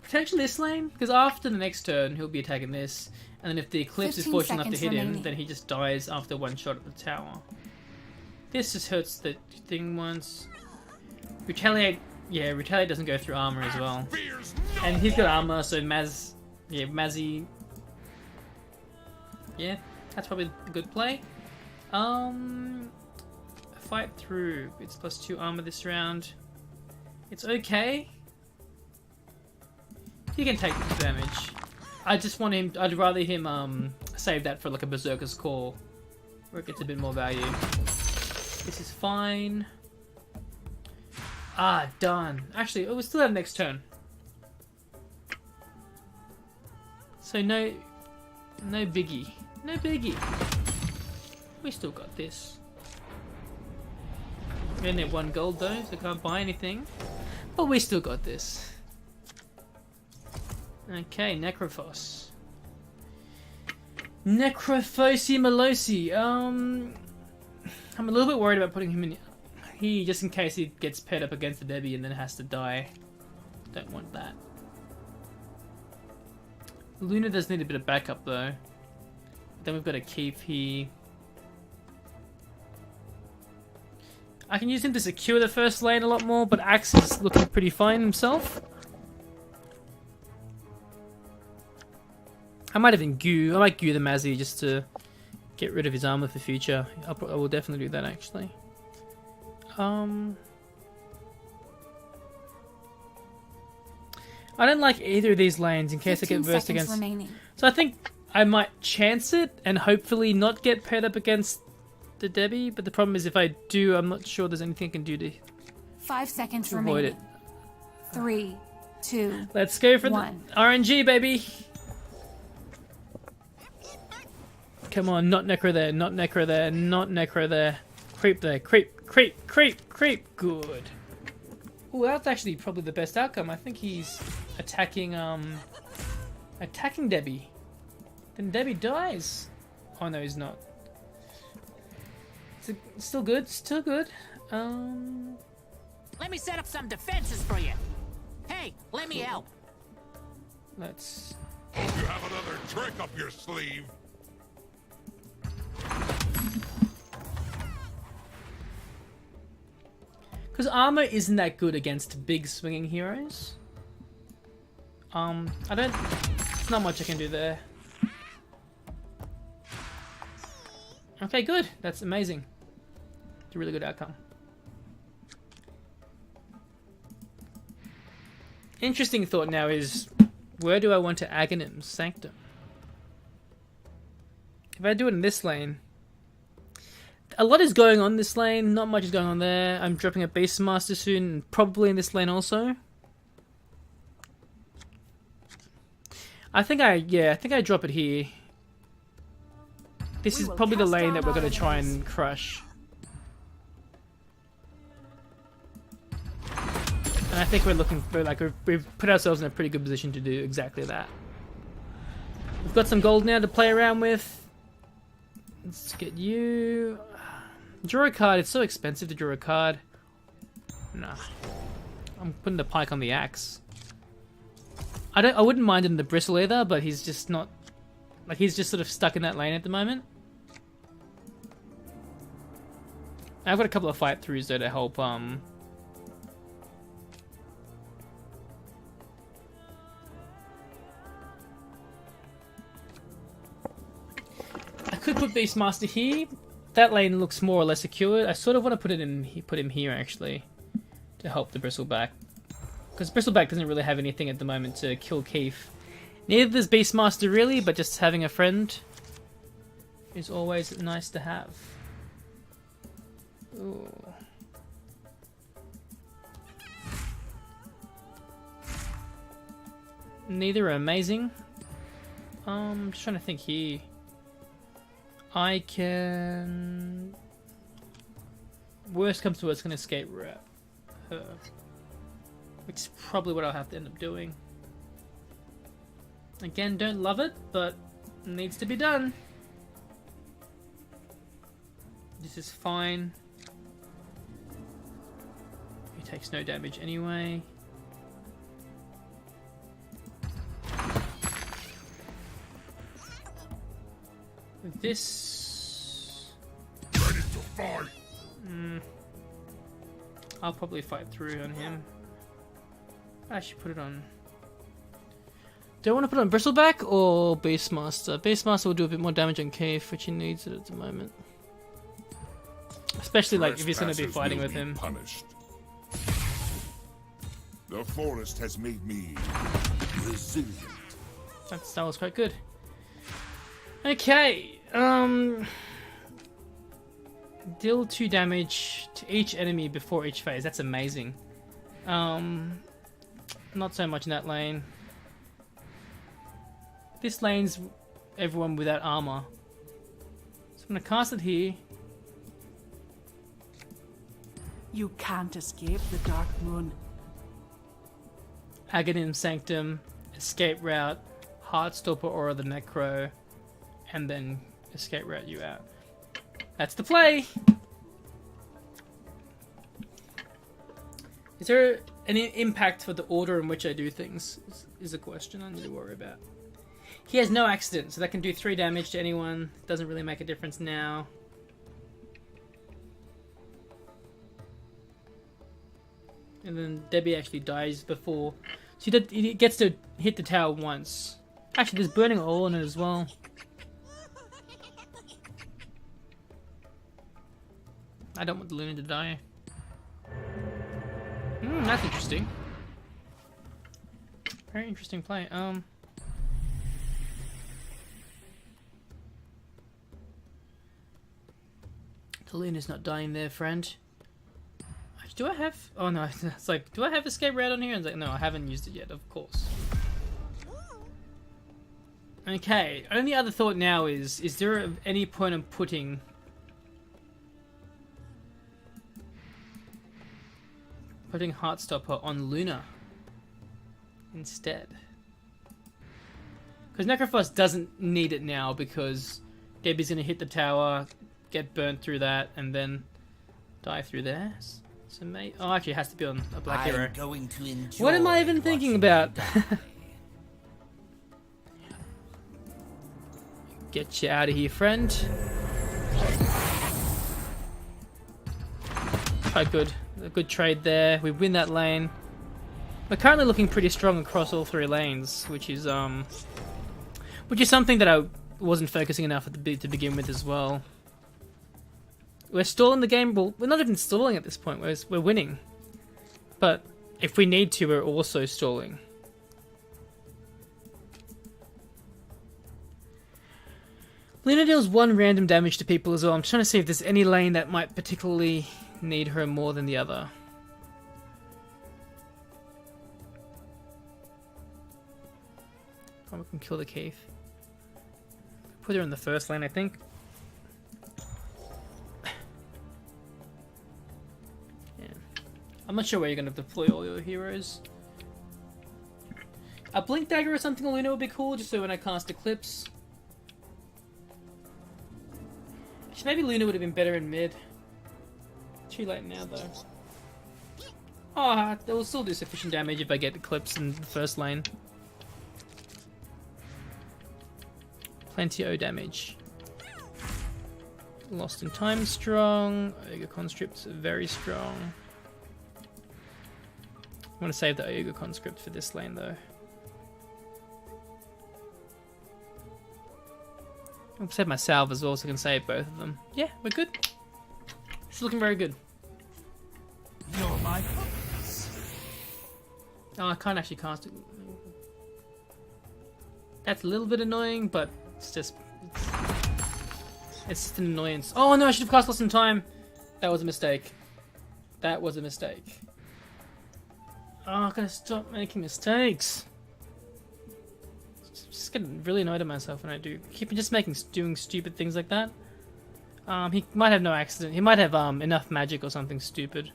Potentially this lane, because after the next turn he'll be attacking this, and then if the Eclipse is 15 fortunate enough to hit seconds him, remaining. then he just dies after one shot at the tower. This just hurts the thing once. Retaliate, yeah, Retaliate doesn't go through armor as well. And he's got armor, so Mazzy... Yeah, that's probably a good play. Fight through. It's +2 armor this round. It's okay. He can take the damage. I just want him... I'd rather him save that for like a Berserker's Call, where it gets a bit more value. This is fine. Ah, done. Actually, we still have next turn. So no biggie. No biggie. We still got this. We only have 1 gold though, so can't buy anything. But we still got this. Okay, Necrophos. Necrophosi Malosi. I'm a little bit worried about putting him in here just in case he gets paired up against the Debbie and then has to die. Don't want that. Luna does need a bit of backup though. Then we've got a Keith here. I can use him to secure the first lane a lot more, but Axe is looking pretty fine himself. I might even I might goo the Mazzy just to get rid of his armor for future. I will definitely do that actually. I don't like either of these lanes in case I get versed against. Remaining. So I think I might chance it and hopefully not get paired up against the Debbie. But the problem is if I do, I'm not sure there's anything I can do to 5 seconds avoid remaining. it. 3, 2. Let's go for 1. the RNG, baby. Come on, not Necro there, not Necro there, not Necro there. Creep there, creep, creep, creep, creep. Good. Ooh, that's actually probably the best outcome. I think he's attacking Attacking Debbie. Then Debbie dies. Oh no, he's not. It's still good. Still good. Let me set up some defenses for you. Hey, let me help. Let's. Hope you have another trick up your sleeve. Because armor isn't that good against big swinging heroes. I don't. There's not much I can do there. Okay, good. That's amazing. It's a really good outcome. Interesting thought now is, where do I want to Aghanim Sanctum? If I do it in this lane, a lot is going on this lane, not much is going on there. I'm dropping a Beastmaster soon, probably in this lane also. I think I drop it here. This is probably the lane that we're going to try and crush. And I think we're looking for, like, we've put ourselves in a pretty good position to do exactly that. We've got some gold now to play around with. Let's get you. Draw a card. It's so expensive to draw a card. Nah. I'm putting the pike on the axe. I wouldn't mind him the bristle either, but he's just not, like, he's just sort of stuck in that lane at the moment. I've got a couple of fight throughs though to help I could put Beastmaster here. That lane looks more or less secure. I sort of want to put him here actually to help the Bristleback. Because Bristleback doesn't really have anything at the moment to kill Keith. Neither does Beastmaster really, but just having a friend is always nice to have. Ooh. Neither are amazing. I'm just trying to think here. I can... Worst comes to worst, can escape route her. Which is probably what I'll have to end up doing. Again, don't love it, but it needs to be done. This is fine. He takes no damage anyway. With this... Ready to fight! I'll probably fight through on him. I should put it on... Do I want to put it on Bristleback or Beastmaster? Beastmaster will do a bit more damage on Keith, which he needs it at the moment. Especially like if he's going to be fighting with him. Punished. The forest has made me resilient. That was quite good. Okay, deal 2 damage to each enemy before each phase. That's amazing. Not so much in that lane. This lane's everyone without armor. So I'm gonna cast it here. You can't escape the Dark Moon. Aghanim Sanctum, escape route, Heartstopper Aura the Necro, and then escape route you out. That's the play! Is there any impact for the order in which I do things? Is a question I need to worry about. He has no accident, so that can do 3 damage to anyone. Doesn't really make a difference now. And then Debbie actually dies before. So he gets to hit the tower once. Actually, there's burning oil in it as well. I don't want the Luna to die. That's interesting. Very interesting play. The Luna's not dying there, friend. Do I have... Oh no, it's like, do I have escape route on here? And it's like, no, I haven't used it yet, of course. Okay, only other thought now is there any point in putting... Heartstopper on Luna instead? Because Necrophos doesn't need it now because Debbie's going to hit the tower, get burnt through that, and then die through there. So oh, actually it has to be on a black hero. Going to enjoy What am I even thinking about? Get you out of here, friend. Quite good. A good trade there. We win that lane. We're currently looking pretty strong across all 3 lanes, which is something that I wasn't focusing enough to begin with as well. We're stalling the game. Well, we're not even stalling at this point. We're winning. But if we need to, we're also stalling. Luna deals 1 random damage to people as well. I'm trying to see if there's any lane that might particularly need her more than the other. Oh, we can kill the Keith. Put her in the first lane, I think. Yeah. I'm not sure where you're going to deploy all your heroes. A Blink Dagger or something on Luna would be cool, just so when I cast Eclipse. Maybe Luna would have been better in mid. Too late now, though. Oh, they will still do sufficient damage if I get Eclipse in the first lane. Plenty of damage. Lost in Time strong. Ogre Conscript's very strong. I want to save the Ogre Conscript for this lane, though. I'll save my salve as well so I can save both of them. Yeah, we're good. It's looking very good. You're my purpose. Oh, I can't actually cast it. That's a little bit annoying, but it's just an annoyance. Oh no, I should have cast Lost in Time. That was a mistake. That was a mistake. Oh, I'm gonna stop making mistakes. Just getting really annoyed at myself when I keep doing stupid things like that. He might have no accident. He might have enough magic or something stupid,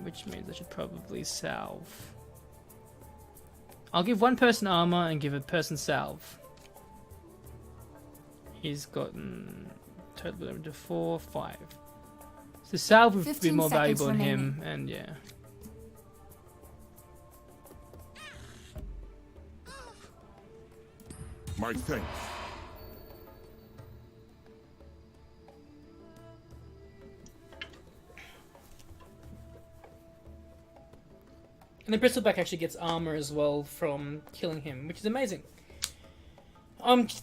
which means I should probably salve. I'll give 1 person armor and give a person salve. He's gotten total damage to 4, 5. So salve would be more valuable than him, and yeah. My thanks. And the Bristleback actually gets armor as well from killing him, which is amazing.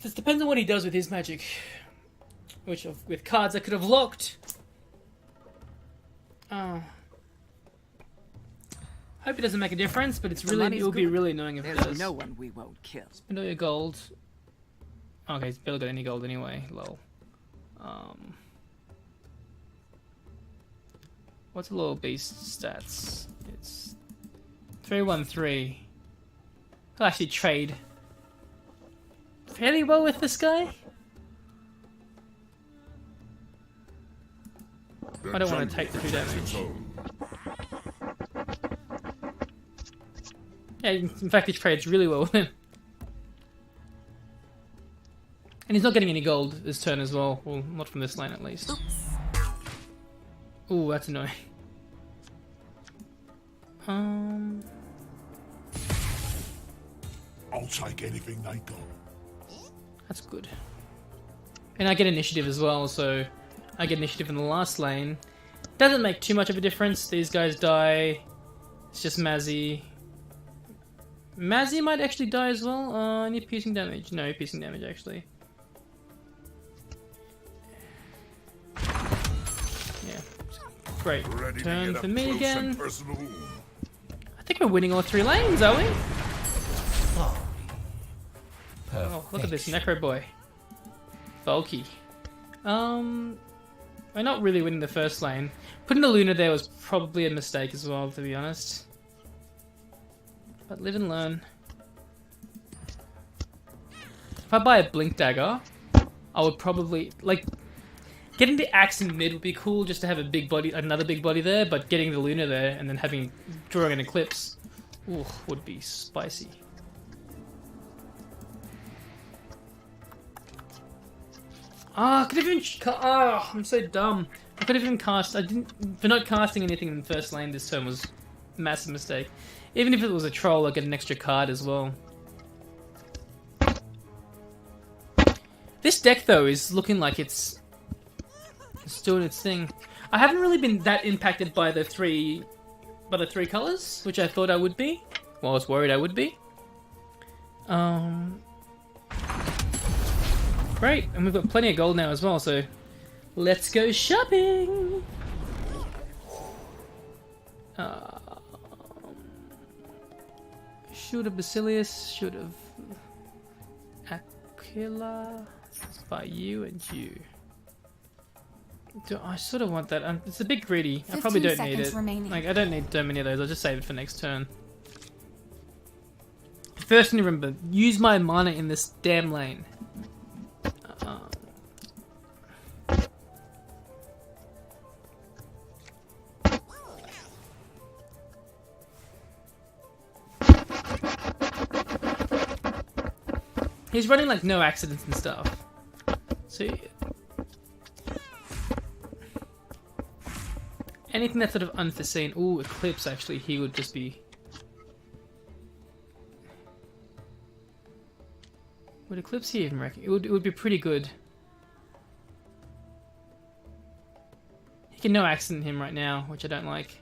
This depends on what he does with his magic. Which, with cards I could have locked. Hope it doesn't make a difference, but it will be really annoying if it does. There's no one we won't kill. Spend all your gold. Okay, he's barely got any gold anyway. Lol. What's a little beast stats? It's 313. I'll actually trade fairly well with this guy. I don't want to take the 2 damage. Yeah, in fact, he trades really well with him. And he's not getting any gold this turn as well. Well, not from this lane at least. Ooh, that's annoying. I'll take anything they got. That's good. And I get initiative as well, so I get initiative in the last lane. Doesn't make too much of a difference. These guys die. It's just Mazzy. Mazzy might actually die as well. I need piercing damage. No, piercing damage actually. Yeah. Great. Turn for me again. I think we're winning all 3 lanes, are we? Oh, look at this Necro boy. Bulky. We're not really winning the first lane. Putting the Luna there was probably a mistake as well, to be honest. But live and learn. If I buy a Blink Dagger, I would probably, like, getting the axe in mid would be cool just to have a big body, another big body there, but getting the Luna there and then drawing an Eclipse, ooh, would be spicy. Ah, I could have even. I'm so dumb. I could have even cast. I didn't. For not casting anything in the first lane this turn was a massive mistake. Even if it was a troll, I get an extra card as well. This deck though is looking like it's doing its thing. I haven't really been that impacted by the three colors, which I thought I would be. Well, I was worried I would be. Great, and we've got plenty of gold now as well, so let's go shopping! Should have Basilius, should have Aquila. Let's buy you and you. I sort of want that. It's a bit greedy. I probably don't need it. Remaining. Like, I don't need so many of those. I'll just save it for next turn. First thing to remember, use my mana in this damn lane. He's running like no accidents and stuff. So anything that's sort of unforeseen. Ooh, Eclipse actually, he would just be. Would Eclipse he even reckon? It would be pretty good. He can no accident him right now, which I don't like.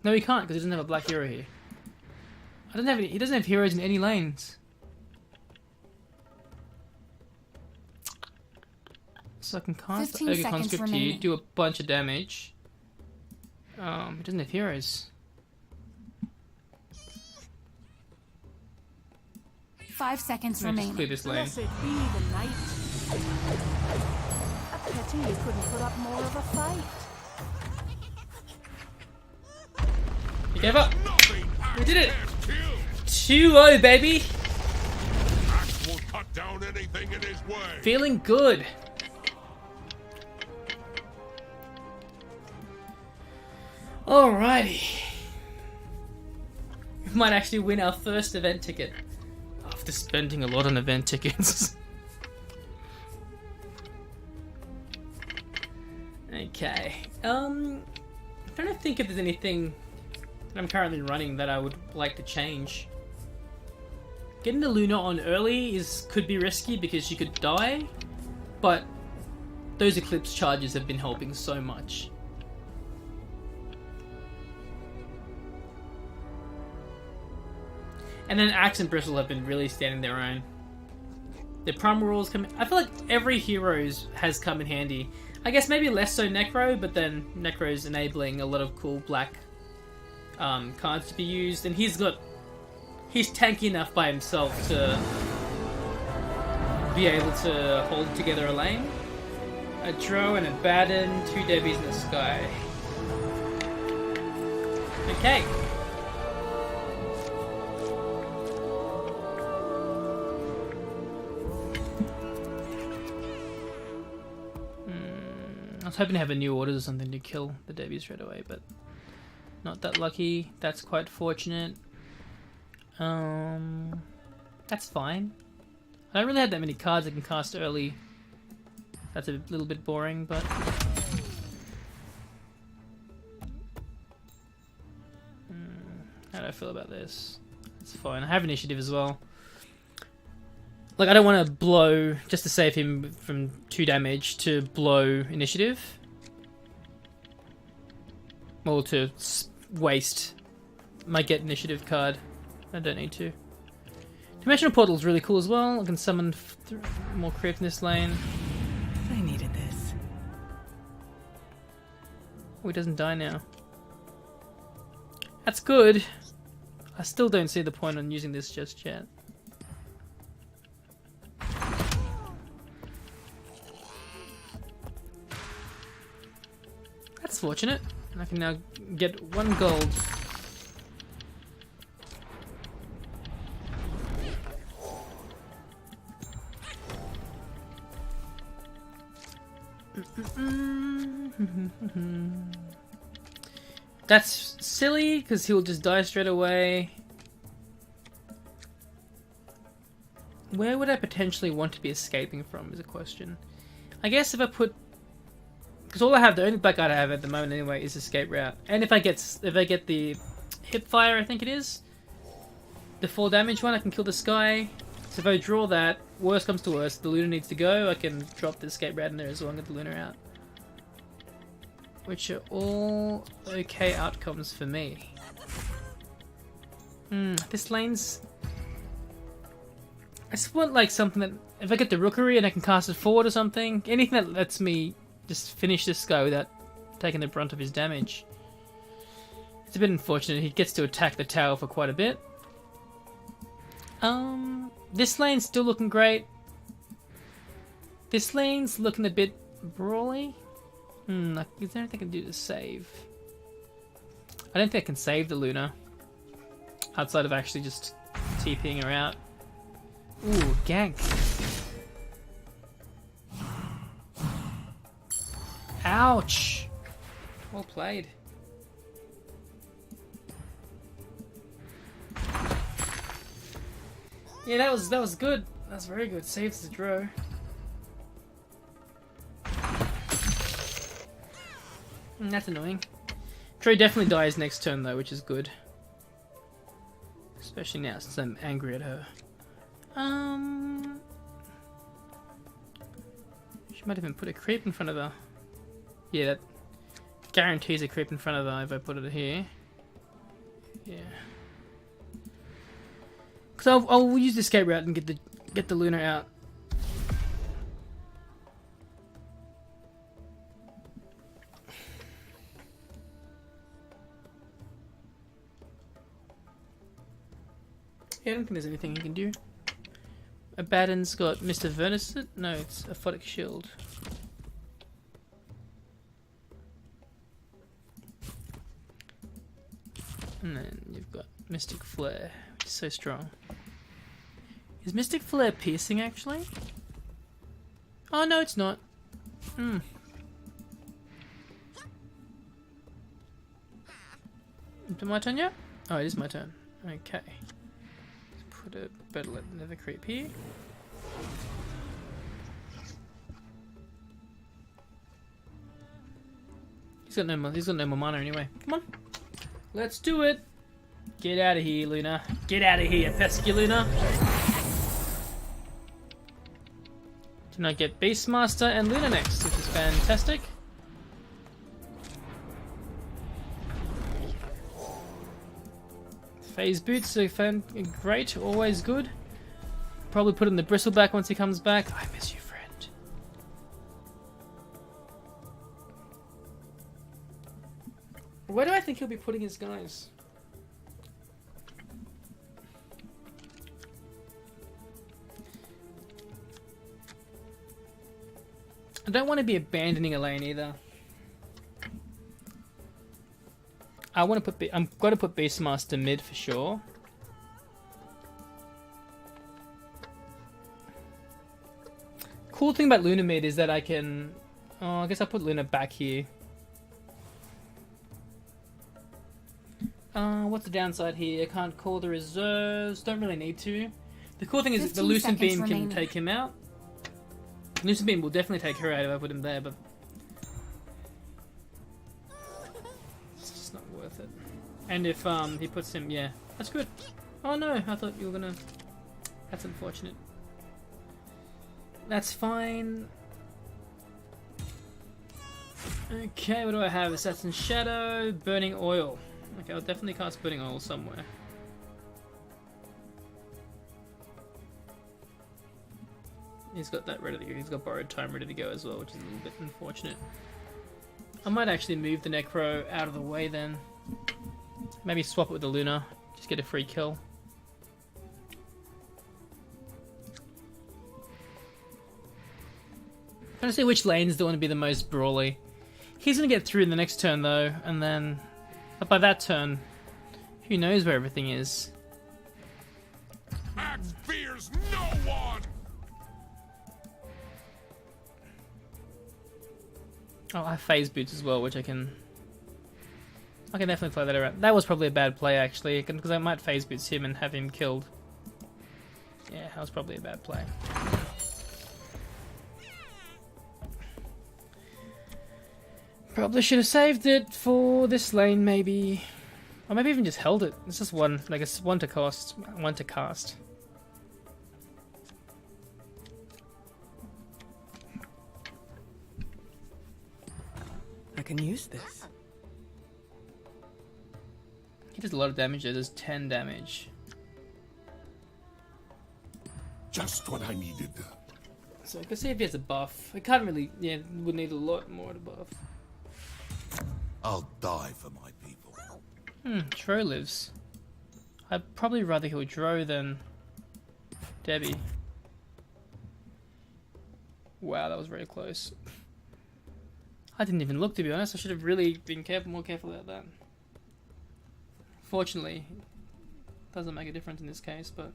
No, he can't because he doesn't have a black hero here. I don't have any, he doesn't have heroes in any lanes. So I can cast the Ogre Conscript here, do a bunch of damage. He doesn't have heroes. 5 seconds Just remaining. clear this lane. Blessed be the night. A pity you couldn't put up more of a fight. He gave up. We did it. 2-0, baby. Axe will cut down anything in his way. Feeling good. Alrighty. We might actually win our first event ticket. After spending a lot on event tickets. Okay. I'm trying to think if there's anything that I'm currently running that I would like to change. Getting the Luna on early could be risky because she could die, but those Eclipse charges have been helping so much. And then Axe and Bristle have been really standing their own. The Primal Rules come. I feel like every hero's has come in handy. I guess maybe less so Necro, but then Necro's enabling a lot of cool black cards to be used, and he's tanky enough by himself to be able to hold together a lane. A Drow and a Baden, 2 Debbies in the sky. Okay. I was hoping to have a new orders or something to kill the Debbies straight away, but not that lucky. That's quite fortunate. That's fine. I don't really have that many cards I can cast early. That's a little bit boring, but how do I feel about this? It's fine. I have initiative as well. Like, I don't want to blow, just to save him from 2 damage, to blow initiative. Or to waste my get initiative card. I don't need to. Dimensional Portal is really cool as well. I can summon more crypt in this lane. I needed this. Oh, he doesn't die now. That's good. I still don't see the point on using this just yet. That's fortunate. And I can now get 1 gold. That's silly, because he'll just die straight away. Where would I potentially want to be escaping from is a question. I guess if I put... Because all I have, the only black card I have at the moment anyway, is escape route. And if I get the hip fire, I think it is, the 4 damage one, I can kill this guy. So if I draw that, worst comes to worst, the Luna needs to go, I can drop the escape route in there as well and get the Luna out. Which are all okay outcomes for me. This lane's... I just want like something that, if I get the Rookery and I can cast it forward or something, anything that lets me just finish this guy without taking the brunt of his damage. It's a bit unfortunate, he gets to attack the tower for quite a bit. This lane's still looking great. This lane's looking a bit brawly. Is there anything I can do to save? I don't think I can save the Luna. Outside of actually just TPing her out. Ooh, gank. Ouch! Well played. Yeah, that was good. That was very good. Saves the draw. That's annoying. Trey definitely dies next turn though, which is good. Especially now since I'm angry at her. She might even put a creep in front of her. Yeah, that guarantees a creep in front of her if I put it here. Yeah. Because I'll use the escape route and get the Luna out. Yeah, I don't think there's anything you can do. Abaddon's got Mr. Vernicid? No, it's a Photic Shield. And then you've got Mystic Flare, which is so strong. Is Mystic Flare piercing actually? Oh no, it's not. Is it my turn yet? Oh, it is my turn. Okay. Put a better let another creep here. He's got no more mana anyway. Come on. Let's do it. Get out of here, Luna. Get out of here, pesky Luna. Can I get Beastmaster and Luna next, which is fantastic. Phase boots are great, always good. Probably put in the Bristleback once he comes back. I miss you, friend. Where do I think he'll be putting his guys? I don't want to be abandoning a lane either. I'm going to put Beastmaster mid for sure. Cool thing about Luna mid is that I can... Oh, I guess I'll put Luna back here. What's the downside here? I can't call the reserves. Don't really need to. The cool thing is the Lucent Beam can take him out. Lucent Beam will definitely take her out if I put him there, but... it's just not worth it. And if he puts him... Yeah, that's good. Oh no, I thought you were gonna... That's unfortunate. That's fine. Okay, what do I have? Assassin's Shadow, Burning Oil. Okay, I'll definitely cast Burning Oil somewhere. He's got that ready to go. He's got Borrowed Time ready to go as well, which is a little bit unfortunate. I might actually move the Necro out of the way then. Maybe swap it with the Luna. Just get a free kill. Trying to see which lanes do want to be the most brawly. He's going to get through in the next turn though, and then... But by that turn, who knows where everything is. Axe fears no one! Oh, I have Phase Boots as well, which I can definitely play that around. That was probably a bad play actually, because I might Phase Boots him and have him killed. Yeah, that was probably a bad play. Probably should have saved it for this lane, maybe. Or maybe even just held it. It's just one, like it's one to cast. I can use this. He does a lot of damage there. Does 10 damage. Just what I needed. So I can see if he has a buff. I can't really, yeah, would need a lot more to buff. I'll die for my people. Dro lives. I'd probably rather heal Dro than Debbie. Wow, that was very close. I didn't even look, to be honest. I should have really been more careful about that. Fortunately, it doesn't make a difference in this case, but...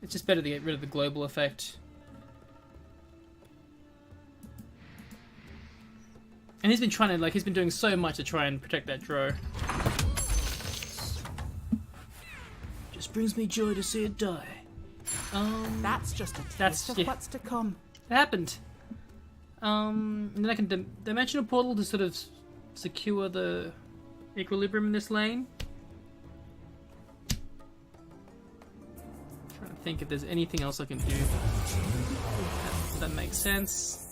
It's just better to get rid of the global effect. And he's been trying to, like, he's been doing so much to try and protect that Dro. Just brings me joy to see it die. That's just a taste of what's to come. It happened. And then I can dimensional portal to sort of secure the equilibrium in this lane. Trying to think if there's anything else I can do. That makes sense.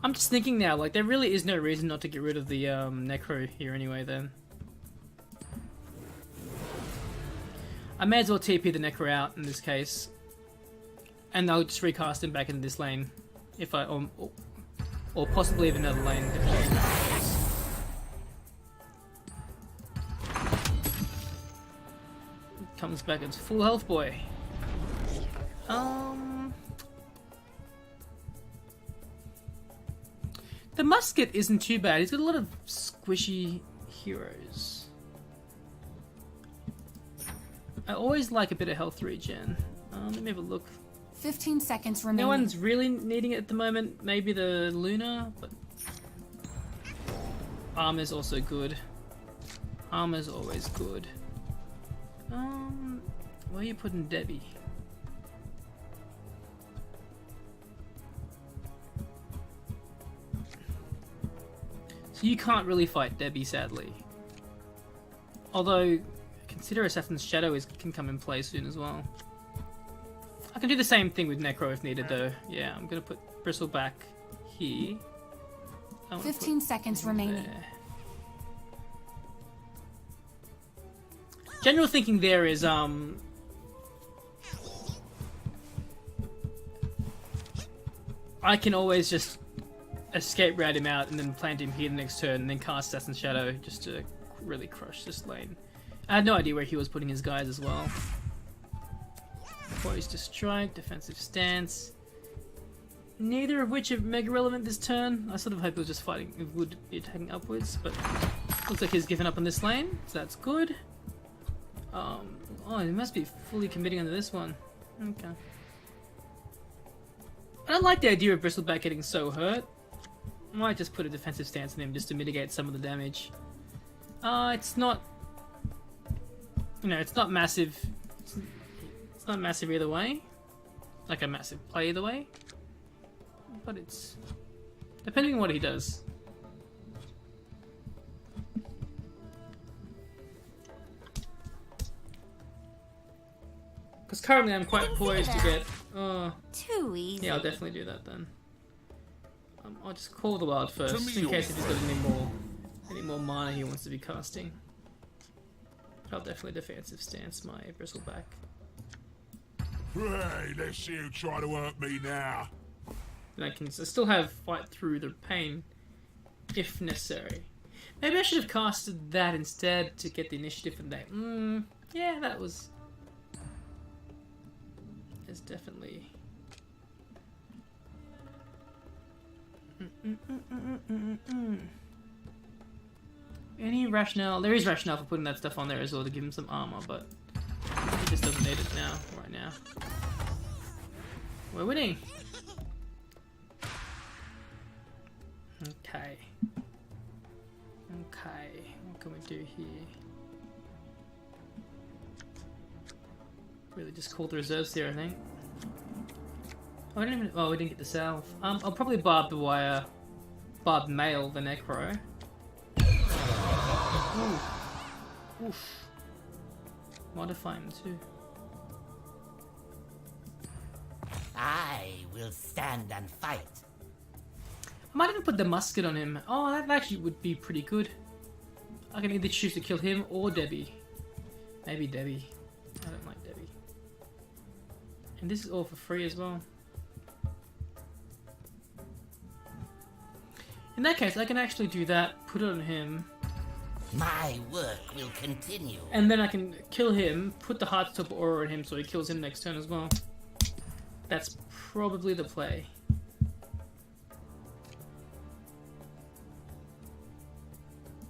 I'm just thinking now, like, there really is no reason not to get rid of the Necro here anyway, then. I may as well TP the Necro out in this case. And I'll just recast him back into this lane. If I, or possibly even another lane. Comes back as full health boy. The musket isn't too bad. He's got a lot of squishy heroes. I always like a bit of health regen. Let me have a look. 15 seconds remaining. No one's really needing it at the moment. Maybe the Luna, but armor's also good. Armor's always good. Where are you putting Debbie? So you can't really fight Debbie, sadly. Although, consider Assassin's Shadow can come in play soon as well. I can do the same thing with Necro if needed, though. Yeah, I'm gonna put Bristleback here. 15 seconds remaining. There. General thinking there is, I can always just escape route him out and then plant him here the next turn and then cast Assassin's Shadow just to really crush this lane. I had no idea where he was putting his guys as well. Poised to strike, defensive stance. Neither of which are mega relevant this turn. I sort of hope he was just fighting, it would be attacking upwards, but looks like he's given up on this lane, so that's good. Oh, he must be fully committing onto this one. Okay. I don't like the idea of Bristleback getting so hurt. I might just put a defensive stance on him just to mitigate some of the damage. It's not... You know, it's not massive... It's not massive either way. Like a massive play either way. But it's... Depending on what he does. Because currently I'm quite poised to get... Too easy. Yeah, I'll definitely do that then. I'll just call the wild first, in case if he's got any more mana he wants to be casting. I'll definitely defensive stance my Bristleback. Hey, let's see you try to hurt me now. Then I can still have fight through the pain, if necessary. Maybe I should have casted that instead to get the initiative for that. Yeah, that was... It's definitely... Any rationale? There is rationale for putting that stuff on there as well to give him some armor, but he just doesn't need it now, right now. We're winning. Okay. Okay. What can we do here? Really just call the reserves here, I think. Oh, we didn't even, oh, we didn't get the salve. I'll probably barb the wire. Barb mail the necro. Ooh. Oof. Modify him too. I will stand and fight. I might even put the musket on him. Oh, that actually would be pretty good. I can either choose to kill him or Debbie. Maybe Debbie. I don't like Debbie. And this is all for free as well. In that case, I can actually do that, put it on him. My work will continue. And then I can kill him, put the Heartstopper aura on him so he kills him next turn as well. That's probably the play.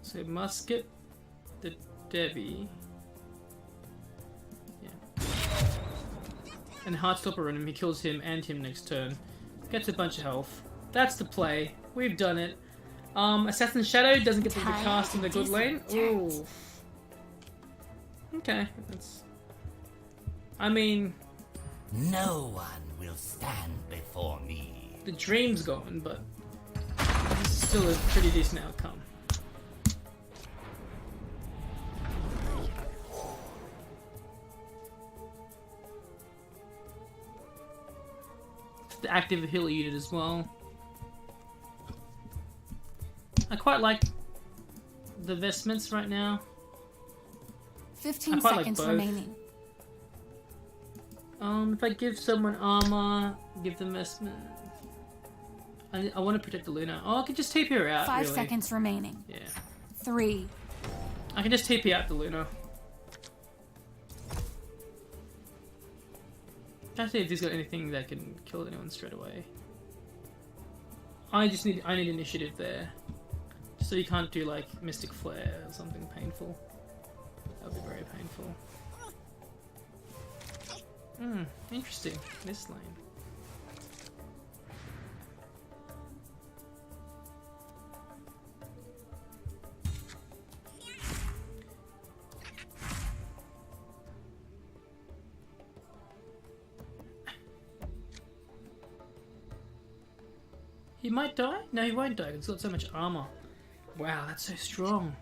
So musket the Debbie. Yeah. And Heartstopper on him, he kills him and him next turn. Gets a bunch of health. That's the play. We've done it. Assassin's Shadow doesn't get to be cast in the good lane. Ooh. Okay. That's... I mean... No one will stand before me. The dream's gone, but... this is still a pretty decent outcome. The active healer unit as well. I quite like the vestments right now. 15 seconds remaining. If I give someone armor, give them vestment. I want to protect the Luna. Oh, I could just TP her out. 5 really. seconds remaining. Yeah. 3. I can just TP out the Luna. Trying to see if he's got anything that can kill anyone straight away. I need initiative there. So you can't do like Mystic Flare or something painful. That would be very painful. Interesting. This lane. He might die? No, he won't die. He's got so much armor. Wow, that's so strong.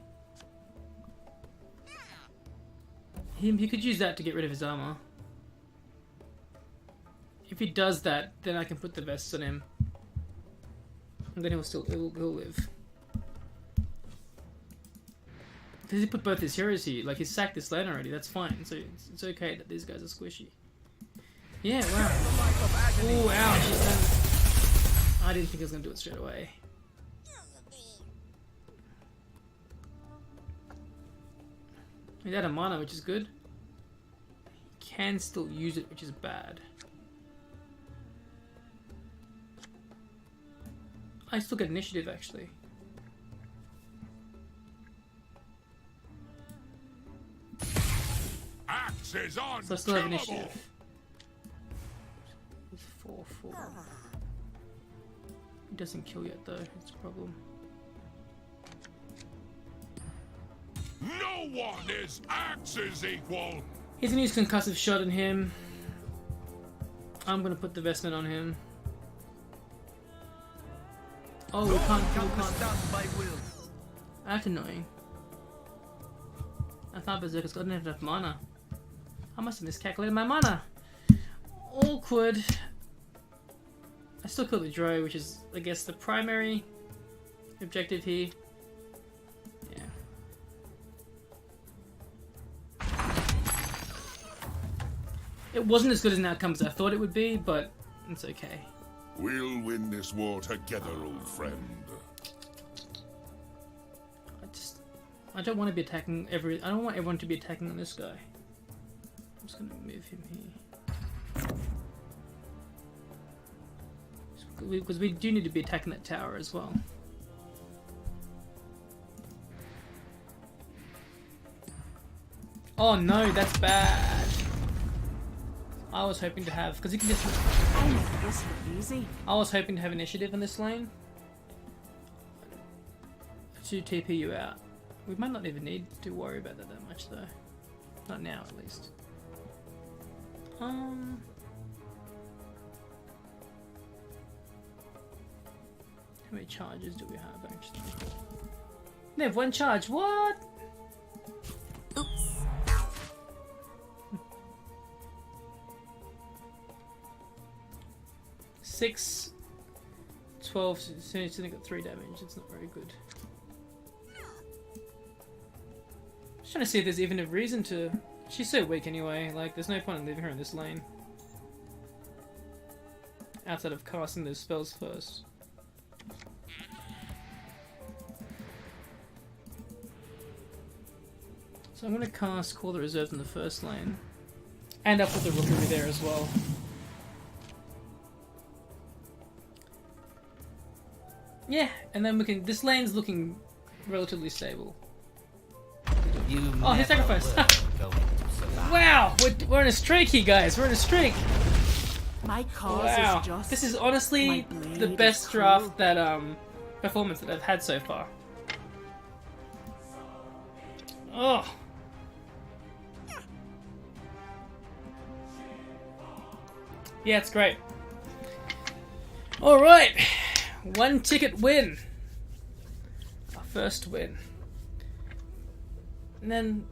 He could use that to get rid of his armor. If he does that, then I can put the vests on him. And then he'll live. Because he put both his heroes here. Like, he's sacked this lane already. That's fine. So it's okay that these guys are squishy. Yeah, wow. Oh, ouch. I didn't think I was going to do it straight away. He's out of mana, which is good. He can still use it, which is bad. I still get initiative, actually. Axes on. So I still have initiative. 4-4. He doesn't kill yet, though. It's a problem. No one is Axe's equal. He's gonna use concussive shot on him. I'm gonna put the vestment on him. Oh, we can't. That's annoying. I thought Berserker's got enough mana. I must have miscalculated my mana. Awkward. I still kill the Dro, which is, I guess, the primary objective here. Yeah. It wasn't as good an outcome as I thought it would be, but it's okay. We'll win this war together, old friend. I don't want to be attacking I don't want everyone to be attacking on this guy. I'm just gonna move him here. Because we do need to be attacking that tower as well. Oh no, that's bad. I was hoping to have, because you can just. I made this look easy. I was hoping to have initiative in this lane. To TP you out. We might not even need to worry about that much though. Not now, at least. How many charges do we have actually? We have 1 charge. What? Oops. 6, 12. So it's only got 3 damage. It's not very good. Just trying to see if there's even a reason to. She's so weak anyway. Like, there's no point in leaving her in this lane. Outside of casting those spells first. So I'm going to cast Call the Reserves in the first lane. And I'll put the Rookery there as well. Yeah, and then we can. This lane's looking relatively stable. Oh, his sacrifice! Wow, we're in a streak here, guys. We're in a streak. My cause Wow, is just. this is honestly my blade the is best cruel. draft that performance that I've had so far. Oh. Yeah, it's great. All right, 1 ticket win. Our first win. And then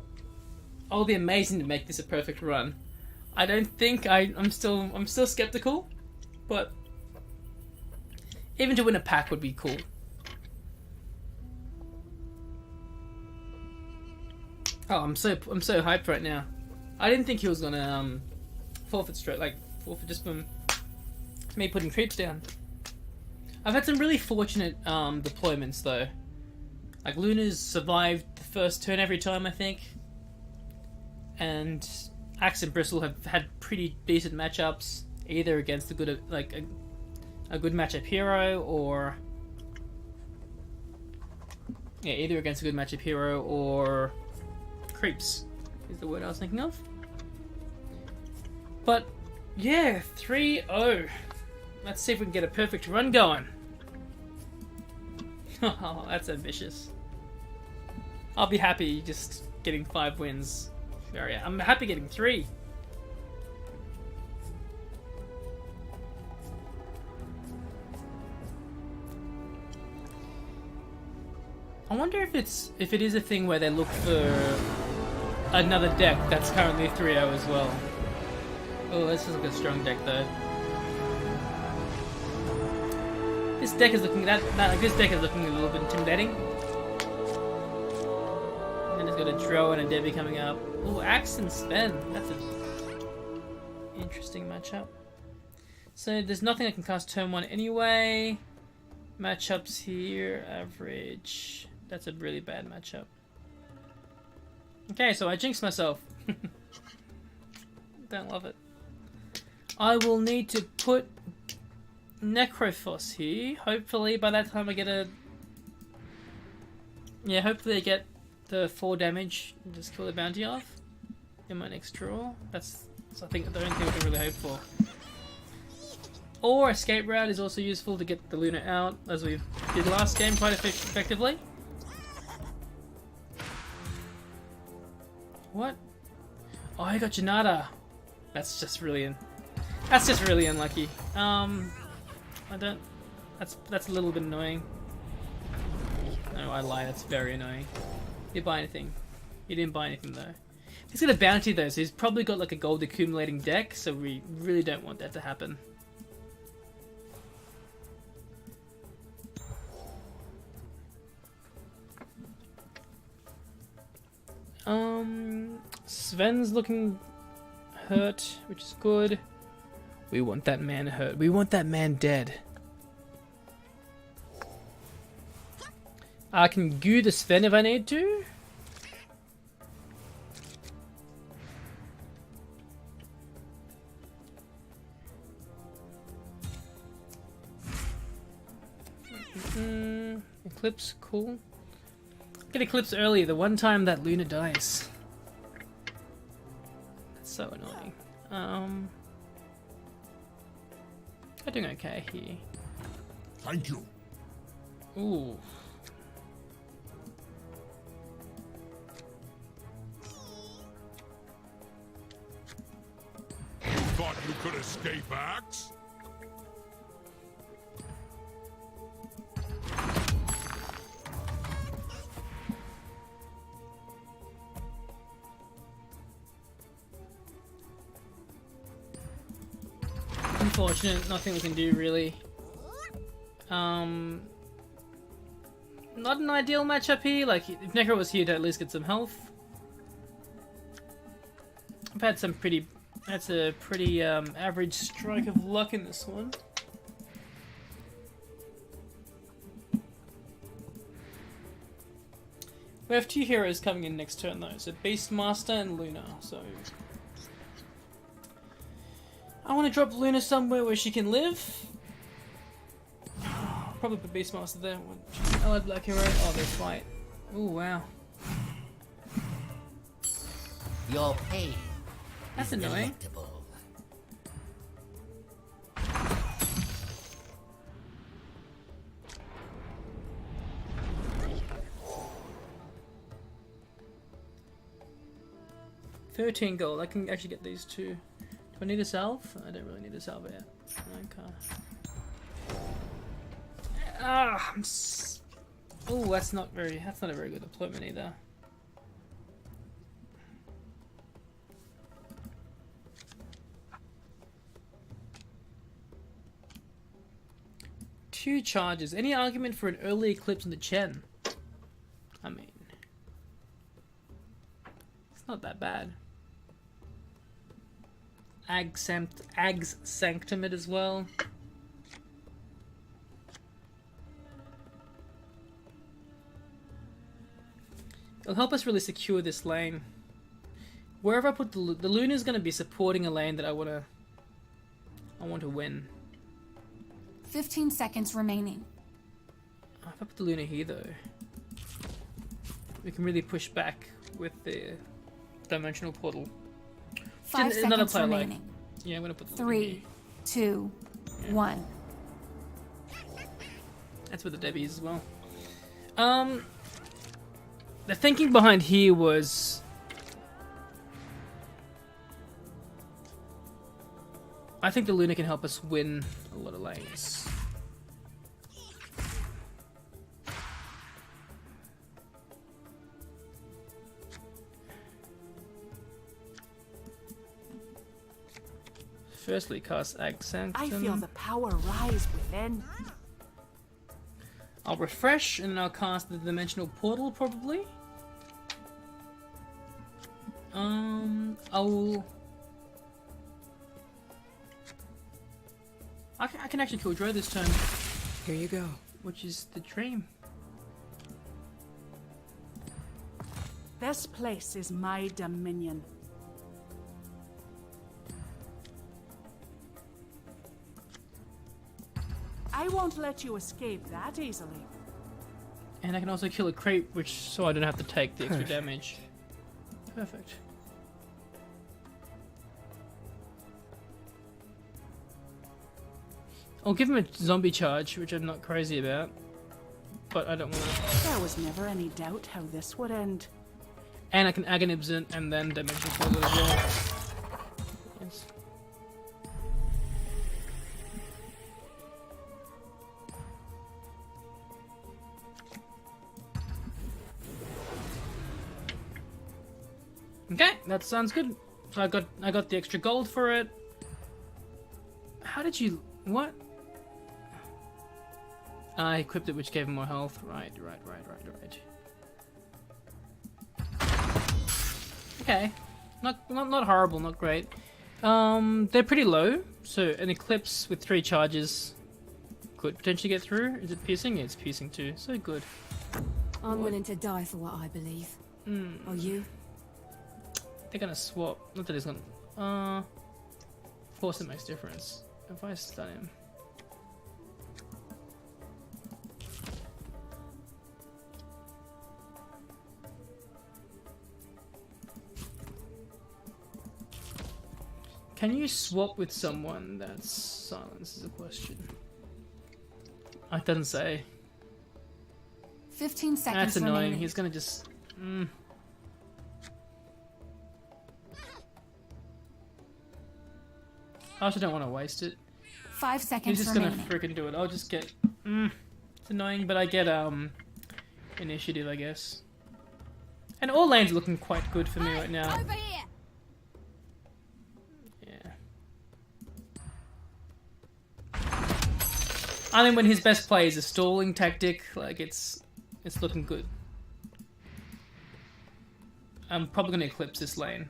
it'll be amazing to make this a perfect run. I don't think I'm still skeptical, but even to win a pack would be cool. Oh, I'm so hyped right now. I didn't think he was gonna forfeit straight, like forfeit just from me putting creeps down. I've had some really fortunate deployments though. Like Luna's survived the first turn every time, I think, and Axe and Bristle have had pretty decent matchups, either against a good a good matchup hero or either against a good matchup hero or creeps is the word I was thinking of. But yeah, 3-0. Let's see if we can get a perfect run going. Oh, that's ambitious. I'll be happy just getting 5 wins. Sure, yeah. I'm happy getting 3. I wonder if it is a thing where they look for another deck that's currently 3-0 as well. Oh, this is like a strong deck though. This deck is looking this deck is looking a little bit intimidating. And then it's got a Drow and a Debbie coming up. Oh, Axe and Sven. That's an interesting matchup. So there's nothing I can cast turn 1 anyway. Matchups here, average. That's a really bad matchup. Okay, so I jinxed myself. Don't love it. I will need to put Necrophos here. Hopefully by that time I get a... Yeah, hopefully I get the 4 damage and just kill the bounty off in my next draw. That's I think the only thing I can really hope for. Or Escape Route is also useful to get the Luna out, as we did last game quite effectively. What? Oh, I got Janata. That's just really unlucky. I don't. That's a little bit annoying. No, I lie. That's very annoying. Did you buy anything? You didn't buy anything though. He's got a bounty though, so he's probably got like a gold accumulating deck. So we really don't want that to happen. Sven's looking hurt, which is good. We want that man hurt. We want that man dead. I can goo the Sven if I need to. Eclipse, cool. Get Eclipse early, the one time that Luna dies. That's so annoying. We're doing okay here. Thank you. Ooh. Thought you could escape axe? Unfortunate, nothing we can do really. Not an ideal matchup here. Like, if Necro was here to at least get some health. I've had some pretty... That's a pretty average strike of luck in this one. We have two heroes coming in next turn though, so Beastmaster and Luna, so... I want to drop Luna somewhere where she can live. Probably put Beastmaster there. Allied Black Hero. Oh, they fight. Oh, wow. Your pain. That's annoying. Delectable. $13 gold. I can actually get these two. Do I need a salve? I don't really need a salve yet. Okay. Ah, oh, that's not a very good deployment either. Two charges. Any argument for an early eclipse on the Chen? I mean, it's not that bad. Ag's Sanctimate as well. It'll help us really secure this lane. Wherever I put the Luna is going to be supporting a lane that I want to win. 15 seconds remaining. Oh, if I put the Luna here though, we can really push back with the dimensional portal. 5 seconds remaining. Yeah, I'm gonna put the 3, 2, 1. That's where the Debbie is as well. The thinking behind here was I think the Luna can help us win a lot of lanes. Firstly, cast Accent. I feel the power rise within. I'll refresh and then I'll cast the Dimensional Portal probably. I can actually kill Dro this turn, Here you go. which is the dream. This place is my dominion. I won't let you escape that easily. And I can also kill a creep, which so I don't have to take the extra damage. Perfect. I'll give him a zombie charge, which I'm not crazy about, but I don't want to. There was never any doubt how this would end. And I can Agonibs and then Dimension Portal as well. Yes. Okay, that sounds good. So I got the extra gold for it. How did you what? I equipped it, which gave him more health. Right. Okay, not horrible, not great. They're pretty low, so an Eclipse with 3 charges could potentially get through. Is it piercing? Yeah, it's piercing too. So good. I'm willing to die for what I believe. Are you? They're gonna swap. Not that he's gonna. Of course, it makes difference if I stun him. Can you swap with someone? That's silence is a question. It doesn't say. 15 seconds That's annoying. remaining. He's gonna just. I also don't want to waste it. 5 seconds He's just remaining. gonna freaking do it. I'll just get. It's annoying, but I get initiative, I guess. And all lanes are looking quite good for me right now. Over here. Yeah. I think when his best play is a stalling tactic, like it's looking good. I'm probably gonna eclipse this lane.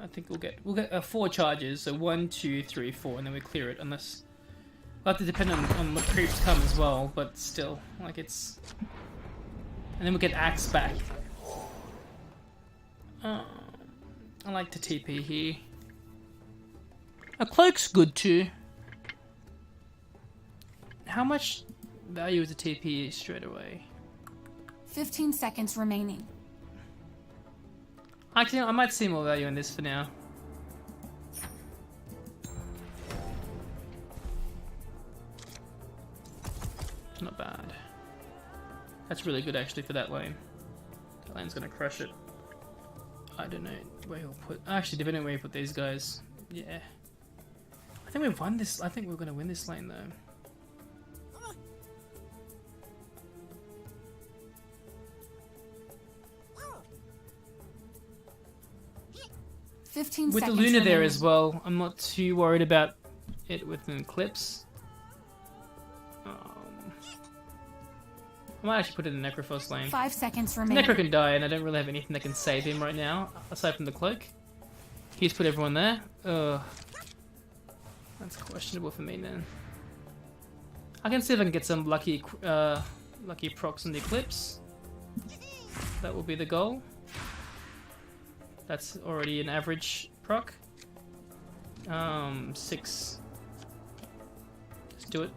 I think we'll get 4 charges, so 1, 2, 3, 4, and then we clear it. Unless we'll have to depend on what creeps come as well, but still, like it's. And then we'll get axe back. I like to TP here. A cloak's good too. How much value is a TP straight away? 15 seconds remaining. Actually, I might see more value in this for now. Not bad. That's really good actually for that lane. That lane's gonna crush it. I don't know where he'll put. Actually, depending on where you put these guys. Yeah. I think we've won this. I think we're gonna win this lane though. 15 With the seconds Luna there remaining. as well, I'm not too worried about it with an eclipse. I might actually put it in Necrophos lane. 5 seconds remaining. Necro can die, and I don't really have anything that can save him right now, aside from the cloak. He's put everyone there. Ugh. That's questionable for me then. I can see if I can get some lucky procs on the eclipse. That will be the goal. That's already an average proc. 6. Just do it.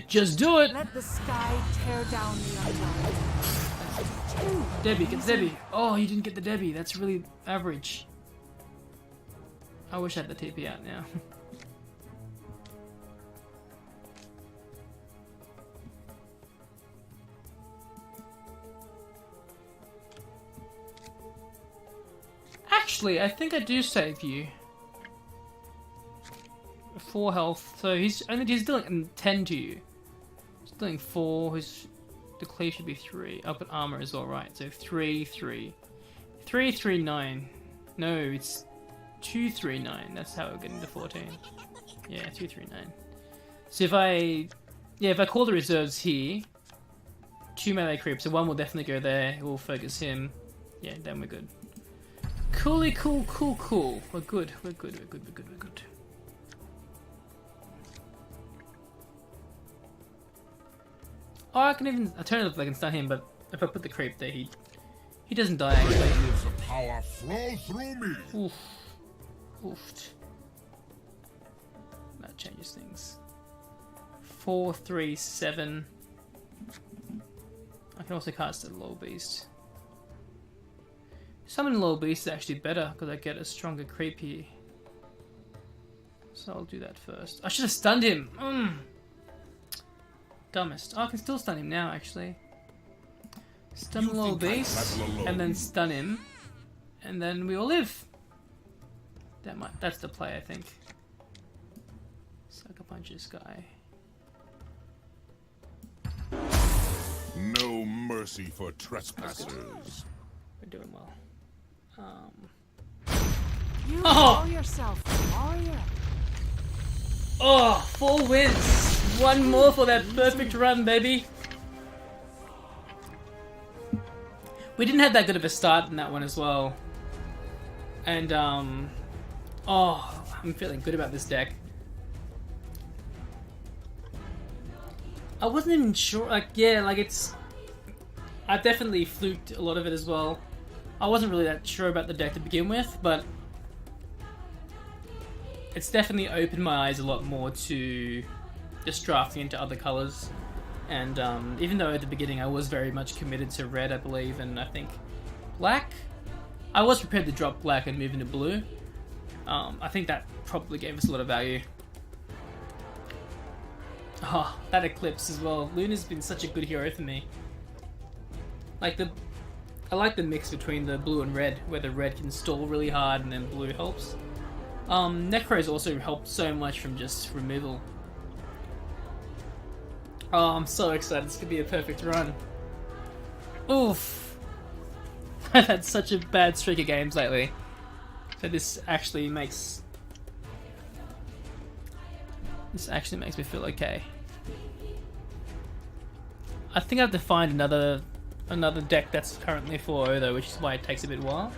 Just do it! Let the sky tear down the undying. Debbie, get Debbie. Oh, you didn't get the Debbie. That's really average. I wish I had the TP out now. Actually, I think I do save you. 4 health, so he's dealing 10 to you. He's dealing 4. The cleave should be 3. Up at armor is all right. So 3, 3, 3, 3, 9. No, it's 2, 3, 9. That's how we're getting to 14. Yeah, 2, 3, 9. So if I call the reserves here, 2 melee creeps. So 1 will definitely go there. We'll focus him. Yeah, then we're good. Cool. We're good. We're good. Oh, I can even alternatively I can stun him, but if I put the creep there, he doesn't die actually. Waves of power flow through me. Oof. That changes things. 4, 3, 7. I can also cast a low beast. Summon low beast is actually better because I get a stronger creep here. So I'll do that first. I should have stunned him. Dumbest. Oh, I can still stun him now, actually. Stun the little beast, and then stun him, and then we all live. That's the play, I think. Sucker punch this guy. No mercy for trespassers. We're doing well. You call yourself a warrior. Oh, 4 wins. 1 more for that perfect run, baby. We didn't have that good of a start in that one as well. And, oh, I'm feeling good about this deck. I wasn't even sure, I definitely fluked a lot of it as well. I wasn't really that sure about the deck to begin with, but it's definitely opened my eyes a lot more to just drafting into other colours. And even though at the beginning I was very much committed to red, I believe, and I think black, I was prepared to drop black and move into blue. I think that probably gave us a lot of value. Oh, that Eclipse as well. Luna's been such a good hero for me. Like I like the mix between the blue and red, where the red can stall really hard and then blue helps. Necro's also helped so much from just removal. Oh, I'm so excited. This could be a perfect run. Oof. I've had such a bad streak of games lately. So this actually makes me feel okay. I think I have to find another deck that's currently 4-0 though, which is why it takes a bit while.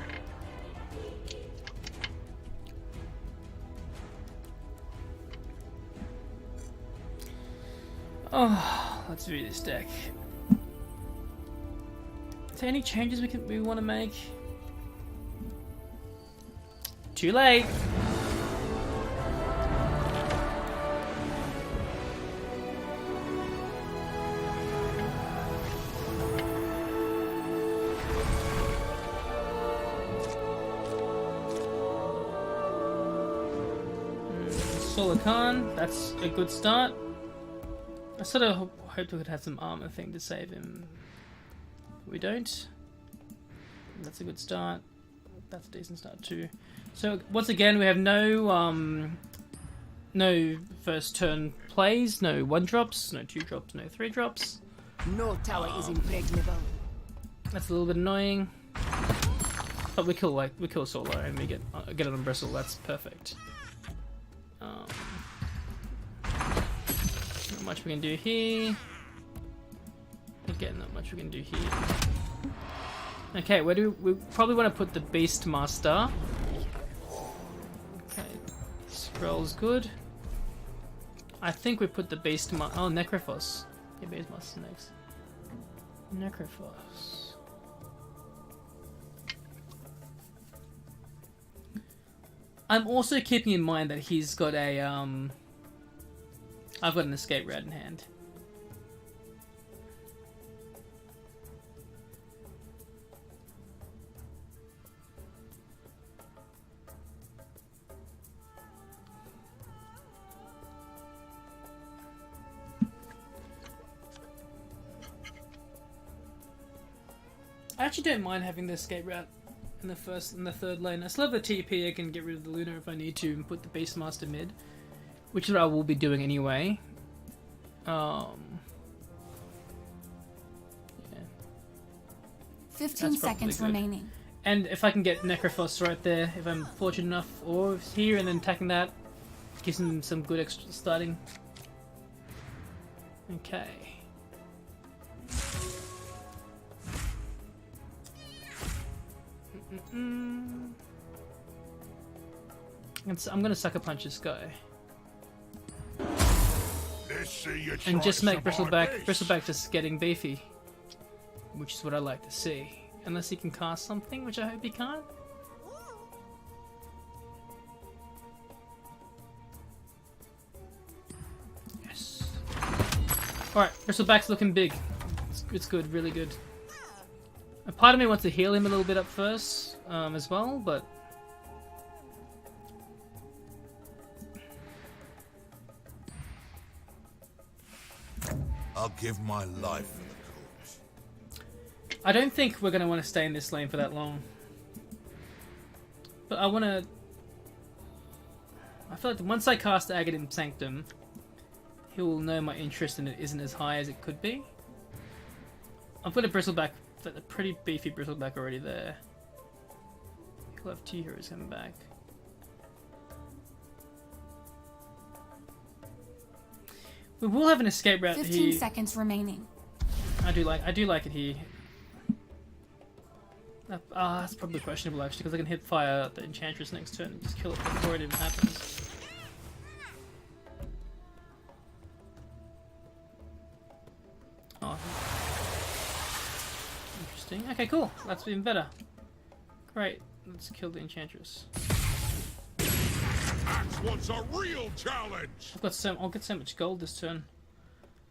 Oh, let's view this deck. Is there any changes we want to make? Too late. Solar Khan, that's a good start. I sort of hoped we could have some armor thing to save him. We don't. That's a good start. That's a decent start too. So once again, we have no first turn plays, no 1-drops, no 2-drops, no 3-drops. No tower is impregnable. That's a little bit annoying. But we kill Solo and we get it on Bristle. That's perfect. Not much we can do here. Again, not much we can do here. Okay, where do we probably want to put the Beastmaster? Okay, Scroll's good. I think we put the Beastmaster. Oh, Necrophos. Yeah, Beastmaster's next. Necrophos. I'm also keeping in mind that he's got a I've got an escape route in hand. I actually don't mind having the escape route in the first and the third lane. I still have the TP. I can get rid of the Luna if I need to and put the Beastmaster mid, which is what I will be doing anyway. Yeah. 15 seconds remaining. And if I can get Necrophos right there, if I'm fortunate enough, or if it's here and then attacking that, gives him some good extra starting. Okay. I'm gonna sucker punch this guy. And just make Bristleback just getting beefy. Which is what I like to see. Unless he can cast something, which I hope he can't. Yes. Alright, Bristleback's looking big. It's good, really good. A part of me wants to heal him a little bit up first, as well, but... I'll give my life for the cause. I don't think we're going to want to stay in this lane for that long. But I want to... I feel like once I cast Aghanim Sanctum, he will know my interest in it isn't as high as it could be. I've got a Bristleback, a pretty beefy Bristleback already there. He'll have 2 heroes coming back. We will have an escape route 15 seconds remaining. I do like it here. That's probably questionable actually, because I can hit fire the Enchantress next turn and just kill it before it even happens. Oh. Interesting. Okay, cool. That's even better. Great. Let's kill the Enchantress. Axe wants a real challenge. I'll get so much gold this turn.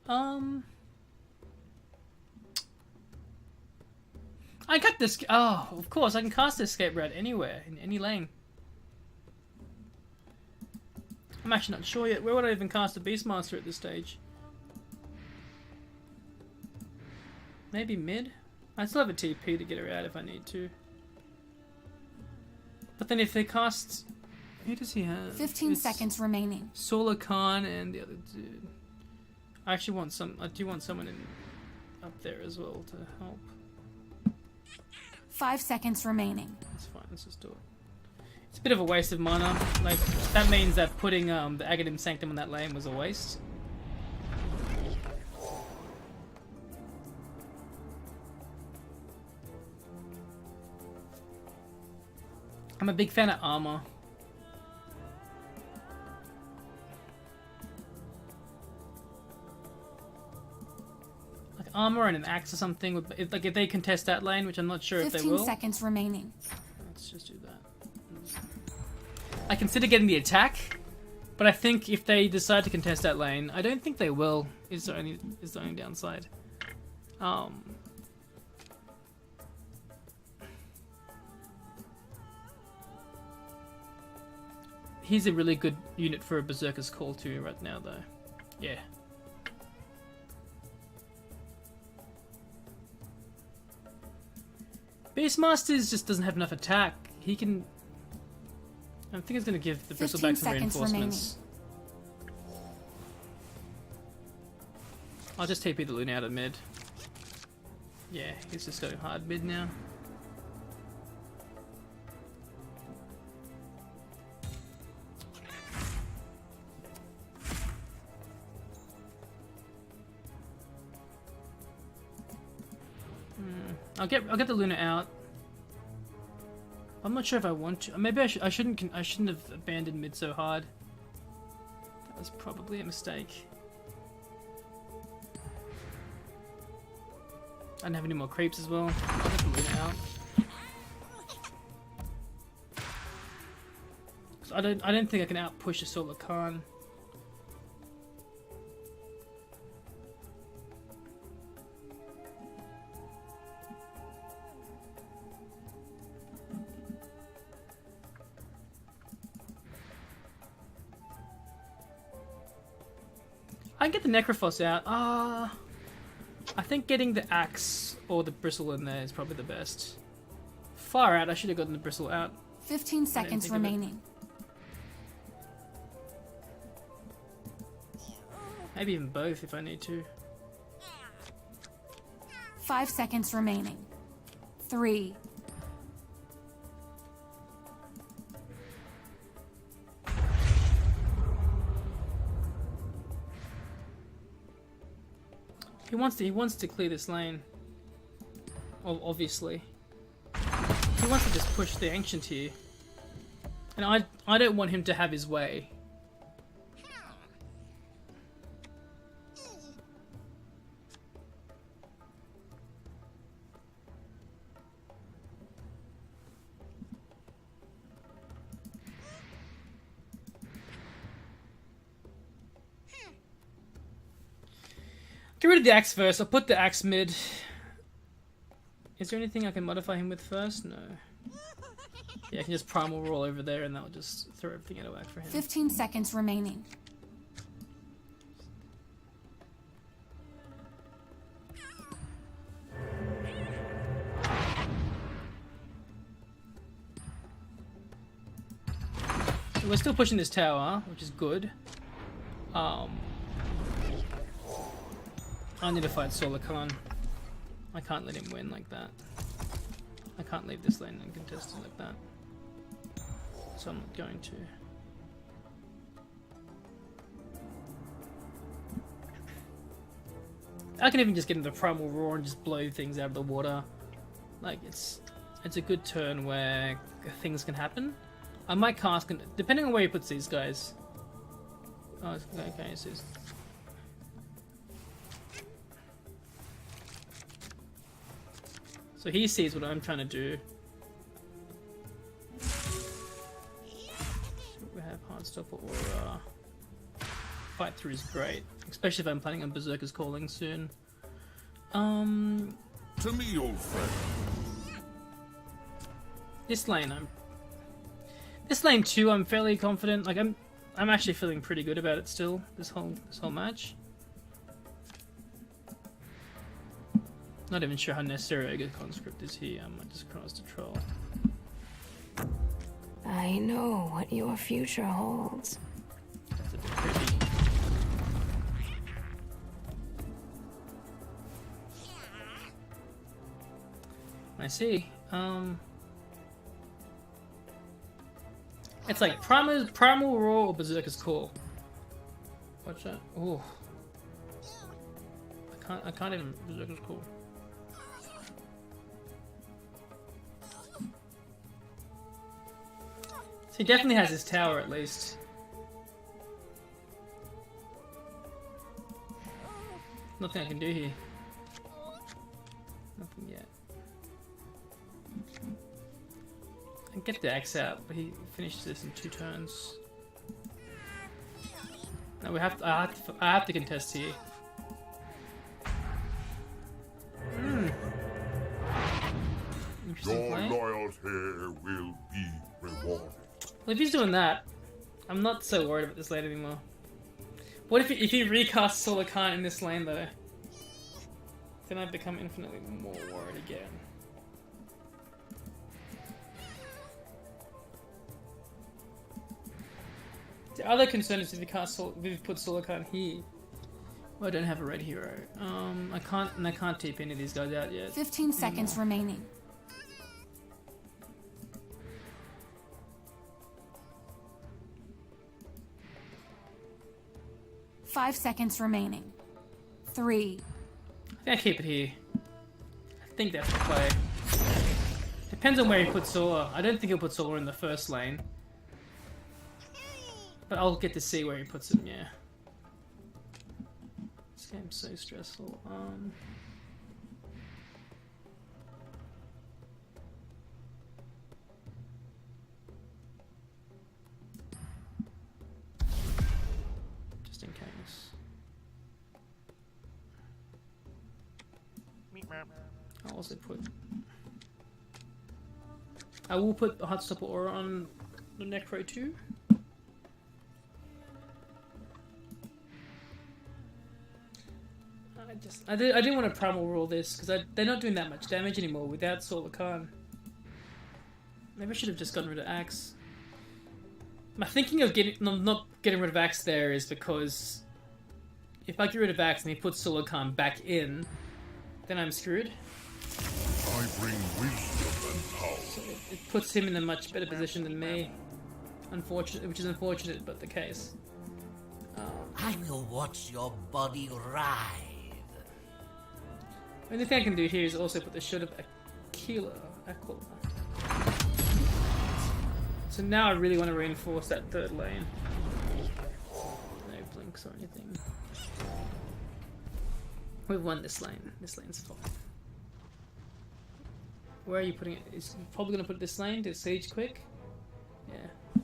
I got this. Oh, of course, I can cast this escape route anywhere in any lane. I'm actually not sure yet. Where would I even cast a Beastmaster at this stage? Maybe mid? I still have a TP to get her out if I need to. But then if they cast... Who does he have? 15 seconds remaining. Solar Khan and the other dude. I actually want some... I do want someone up there as well to help. 5 seconds remaining. That's fine, let's just do it. It's a bit of a waste of mana. Like, that means that putting the Aghanim Sanctum on that lane was a waste. I'm a big fan of armor. Like armor and an axe or something. Would, if they contest that lane, which I'm not sure if they will. 15 seconds remaining. Let's just do that. I consider getting the attack, but I think if they decide to contest that lane, I don't think they will. Is the only downside. He's a really good unit for a Berserker's Call too right now though. Yeah. Beastmasters just doesn't have enough attack. He can... I think it's going to give the Bristleback some reinforcements. I'll just TP the Luna out of mid. Yeah, he's just going hard mid now. I'll get the Luna out. I'm not sure if I want to. Maybe I shouldn't have abandoned mid so hard. That was probably a mistake. I don't have any more creeps as well. I'll get the Luna out. I don't think I can outpush a Solar Khan. I can get the Necrophos out. I think getting the Axe or the Bristle in there is probably the best. Far out, I should have gotten the Bristle out. 15 seconds remaining. Maybe even both if I need to. 5 seconds remaining. 3. He wants to clear this lane. Obviously. He wants to just push the Ancient here. And I don't want him to have his way. Get rid of the axe first. I'll put the axe mid. Is there anything I can modify him with first? No. Yeah, I can just primal roll over there and that'll just throw everything out of whack for him. 15 seconds remaining. So we're still pushing this tower, which is good. I need to fight Solar Khan. I can't let him win like that. I can't leave this lane uncontested like that. So I'm not going to. I can even just get into Primal Roar and just blow things out of the water. Like, it's a good turn where things can happen. I might cast, depending on where he puts these guys. Oh, okay, so So he sees what I'm trying to do. We have Hardstopper or Fight Through is great, especially if I'm planning on Berserker's Calling soon. To me, old friend. This lane too, I'm fairly confident. Like I'm actually feeling pretty good about it still, this whole match. Not even sure how necessary a good conscript is here. I might just cross the troll. I know what your future holds. That's a bit creepy. I see. It's like Primal Roar or Berserker's Call. Watch that. Oh. I can't even Berserker's Call. So he definitely has his tower at least. Nothing I can do here. Nothing yet. I can get the axe out, but he finished this in 2 turns. No, I have to contest here. Interesting Your play. loyalty will be rewarded. Well, if he's doing that, I'm not so worried about this lane anymore. What if he recasts Solar Khan in this lane though? Then I become infinitely more worried again. The other concern is if he put Solar Khan here. Well, I don't have a red hero. I can't TP any of these guys out yet. 15 seconds remaining. Five seconds remaining. 3. I think I keep it here. I think that's the play. Depends on where he puts Solar. I don't think he'll put Solar in the first lane. But I'll get to see where he puts him, yeah. This game's so stressful. Just in case. I'll also put... I will put a Heartstopper Aura on the Necro too. I didn't want to Primal Rule this because they're not doing that much damage anymore without Solar Khan. Maybe I should have just gotten rid of Axe. My thinking of not getting rid of Axe there is because if I get rid of Axe and he puts Solar Khan back in, then I'm screwed. I bring wisdom and power. So it puts him in a much better position than me. Which is unfortunate, but the case. I will watch your body writhe. The only thing I can do here is also put the Shield of Aquila. So now I really want to reinforce that third lane. No blinks or anything. We've won this lane. This lane's fine. Where are you putting it? Is probably going to put this lane to siege quick. Yeah.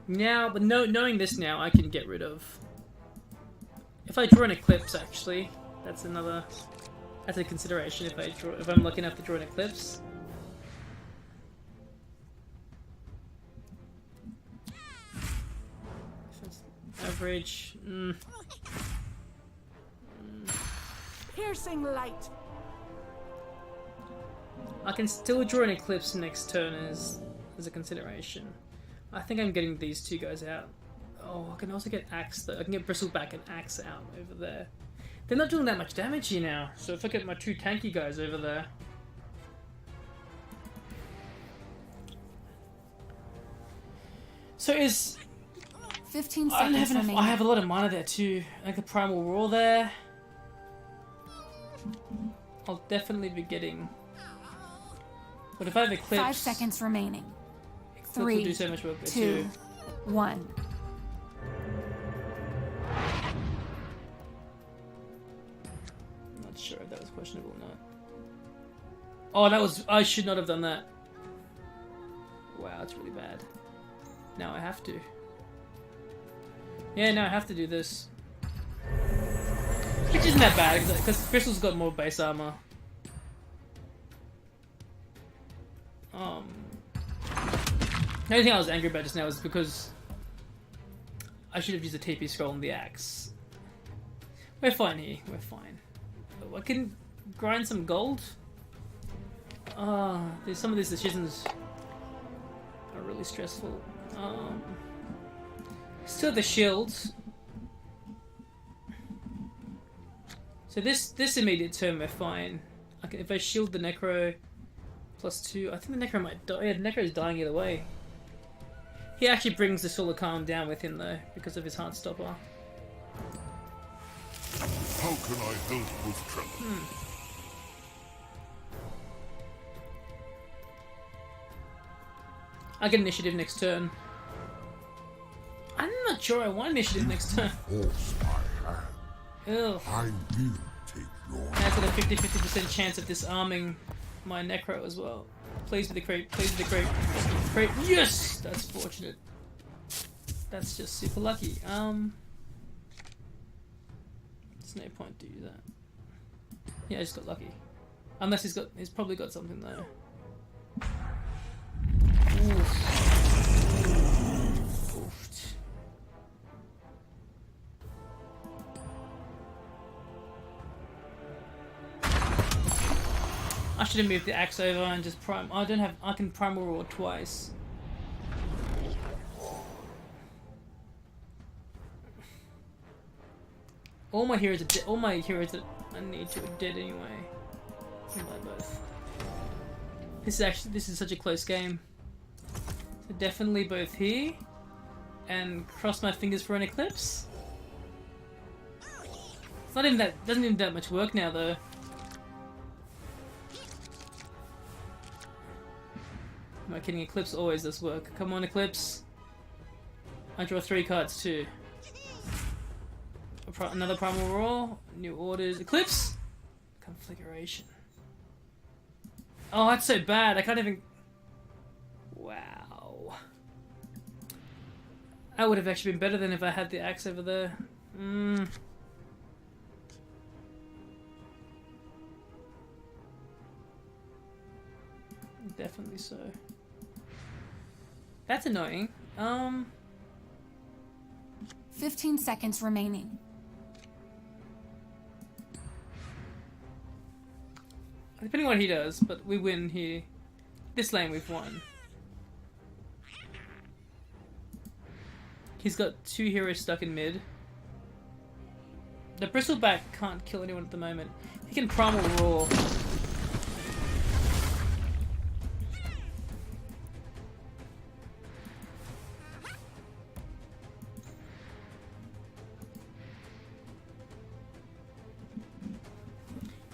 Now, but knowing this now, I can get rid of. If I draw an Eclipse, actually, that's a consideration. If I'm lucky enough to draw an Eclipse. Average. Piercing light. I can still draw an Eclipse next turn as a consideration. I think I'm getting these two guys out. Oh, I can also get Axe though. I can get Bristleback and Axe out over there. They're not doing that much damage here now, so if I get my two tanky guys over there. So is... 15 seconds remaining. I have a lot of mana there too. Like a Primal Roar there. I'll definitely be getting... But if I have Eclipse... 5 seconds remaining. Eclipse will do so much work there 2, too. 1. I'm not sure if that was questionable or not. Oh, that was... I should not have done that. Wow, that's really bad. Now I have to. Yeah, now I have to do this. Which isn't that bad, because Crystal's got more base armor. The only thing I was angry about just now is because I should have used the TP scroll and the axe. We're fine here. We're fine. Oh, I can grind some gold. There's some of these decisions are really stressful. Still the shields. So this immediate turn we're fine. Okay, if I shield the Necro +2, I think the Necro might die. Yeah, the Necro's dying either way. He actually brings the Soul of Calm down with him though, because of his Heartstopper. How can I help with trouble? I get initiative next turn. I'm not sure I want initiative next turn. Force my hand. Ugh. I will take your That's got a 50% chance of disarming my Necro as well. Please be the creep. Please be the creep. Creep. Yes! That's fortunate. That's just super lucky. There's no point to do that. Yeah, I just got lucky. Unless he's probably got something though. Oofed. I should have moved the axe over and just prime. I can primal roar twice. All my heroes that I need to are dead anyway. Both. This is such a close game. So definitely both here, and cross my fingers for an eclipse. It's not even that. Doesn't even that much work now though. Am I kidding? Eclipse always does work. Come on, Eclipse. I draw 3 cards too. Another Primal Roar. New Orders. Eclipse! Configuration. Oh, that's so bad. I can't even... Wow. That would have actually been better than if I had the axe over there. Definitely so. That's annoying. 15 seconds remaining. Depending on what he does, but we win here. This lane we've won. He's got 2 heroes stuck in mid. The Bristleback can't kill anyone at the moment. He can Primal Roar.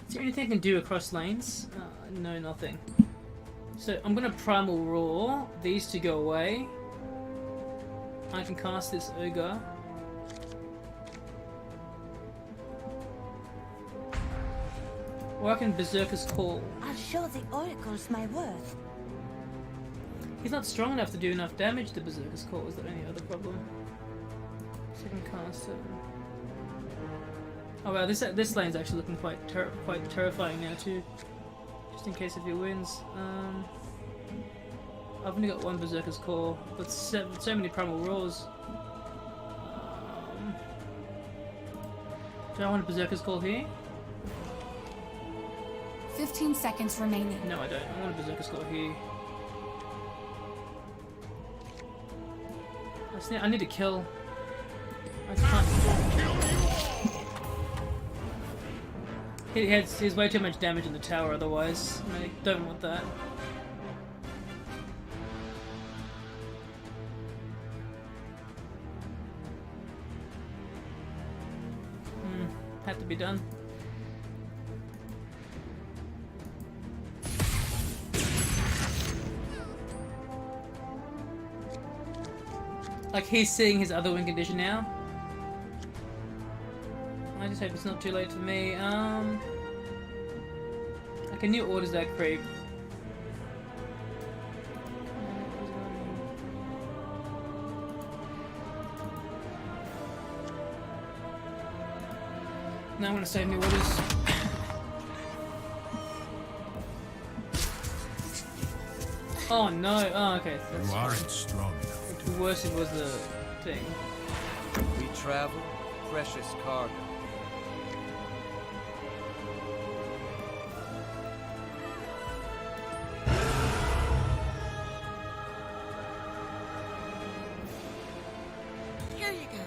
Is there anything I can do across lanes? No, nothing. So I'm gonna Primal Roar. These 2 go away. I can cast this Ogre. Or I can Berserker's Call. I'll show the oracles my worth. He's not strong enough to do enough damage to Berserker's Call. Is there any other problem? Second cast it. Oh wow, this lane's actually looking quite terrifying now too. Just in case if he wins. I've only got 1 Berserker's Call, but so many Primal Roars. Do I want a Berserker's Call here? 15 seconds remaining. No, I don't. I want a Berserker's Call here. I need to kill. I can't. He has way too much damage in the tower otherwise. I don't want that. Had to be done. Like, he's seeing his other win condition now. I just hope it's not too late for me. Like, a new orders that creep. Now I'm gonna save new orders. Oh no! Oh, okay. You aren't strong enough. The worse it was the thing. travel, precious cargo. Here you go.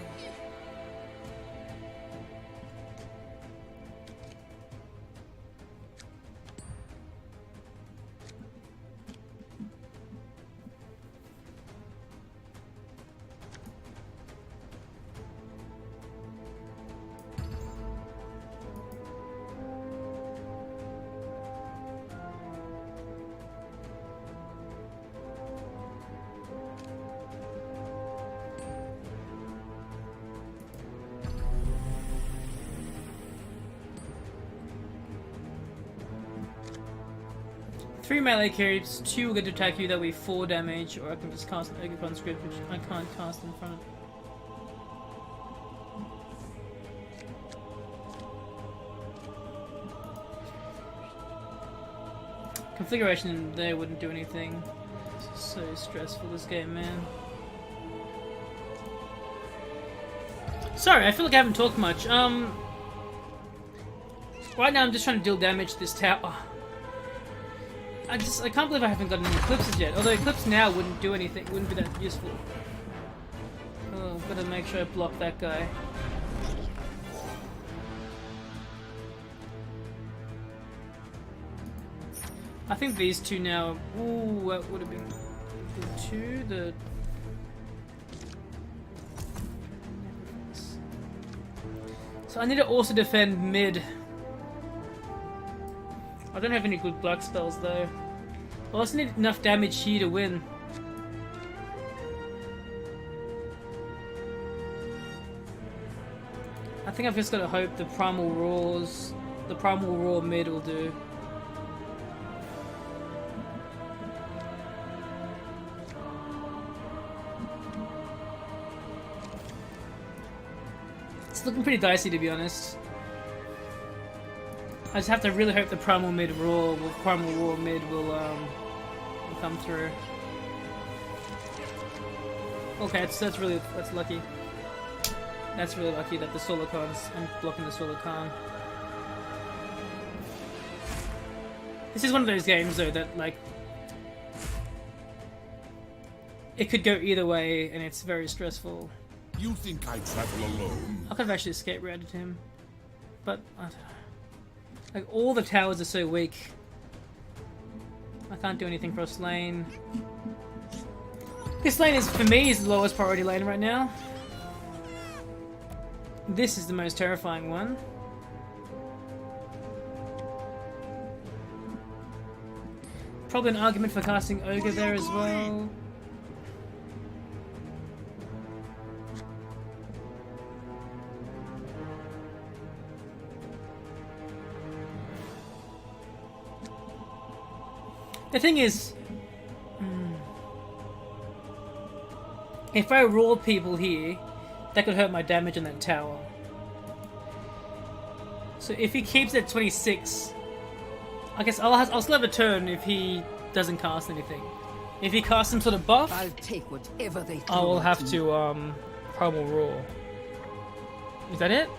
3 melee creeps, 2 will get to attack you, that'll be 4 damage, or I can just cast an Ogre Conscript, which I can't cast in front of. Configuration there wouldn't do anything. This is so stressful, this game, man. Sorry, I feel like I haven't talked much. Right now I'm just trying to deal damage to this tower. I can't believe I haven't gotten any eclipses yet. Although eclipse now wouldn't do anything, wouldn't be that useful. Oh, I've got to make sure I block that guy. I think these two now. Ooh, that would have been the two. So I need to also defend mid. I don't have any good black spells though. I also need enough damage here to win. I think I've just got to hope the Primal Roar mid will do. It's looking pretty dicey, to be honest. I just have to really hope the Primal Roar mid will come through. Okay, that's lucky. That's really lucky that the Solar Khan's, I'm blocking the Solar Khan. This is one of those games though that like it could go either way and it's very stressful. You think I travel alone? I could have actually escape routed him, but I don't know. Like all the towers are so weak. I can't do anything cross lane. This lane is, for me, is the lowest priority lane right now. This is the most terrifying one. Probably an argument for casting Ogre there as well. The thing is, if I roar people here, that could hurt my damage on that tower. So if he keeps it at 26, I guess I'll still have a turn if he doesn't cast anything. If he casts some sort of buff, I'll take whatever they I will have to Primal Roar. Is that it?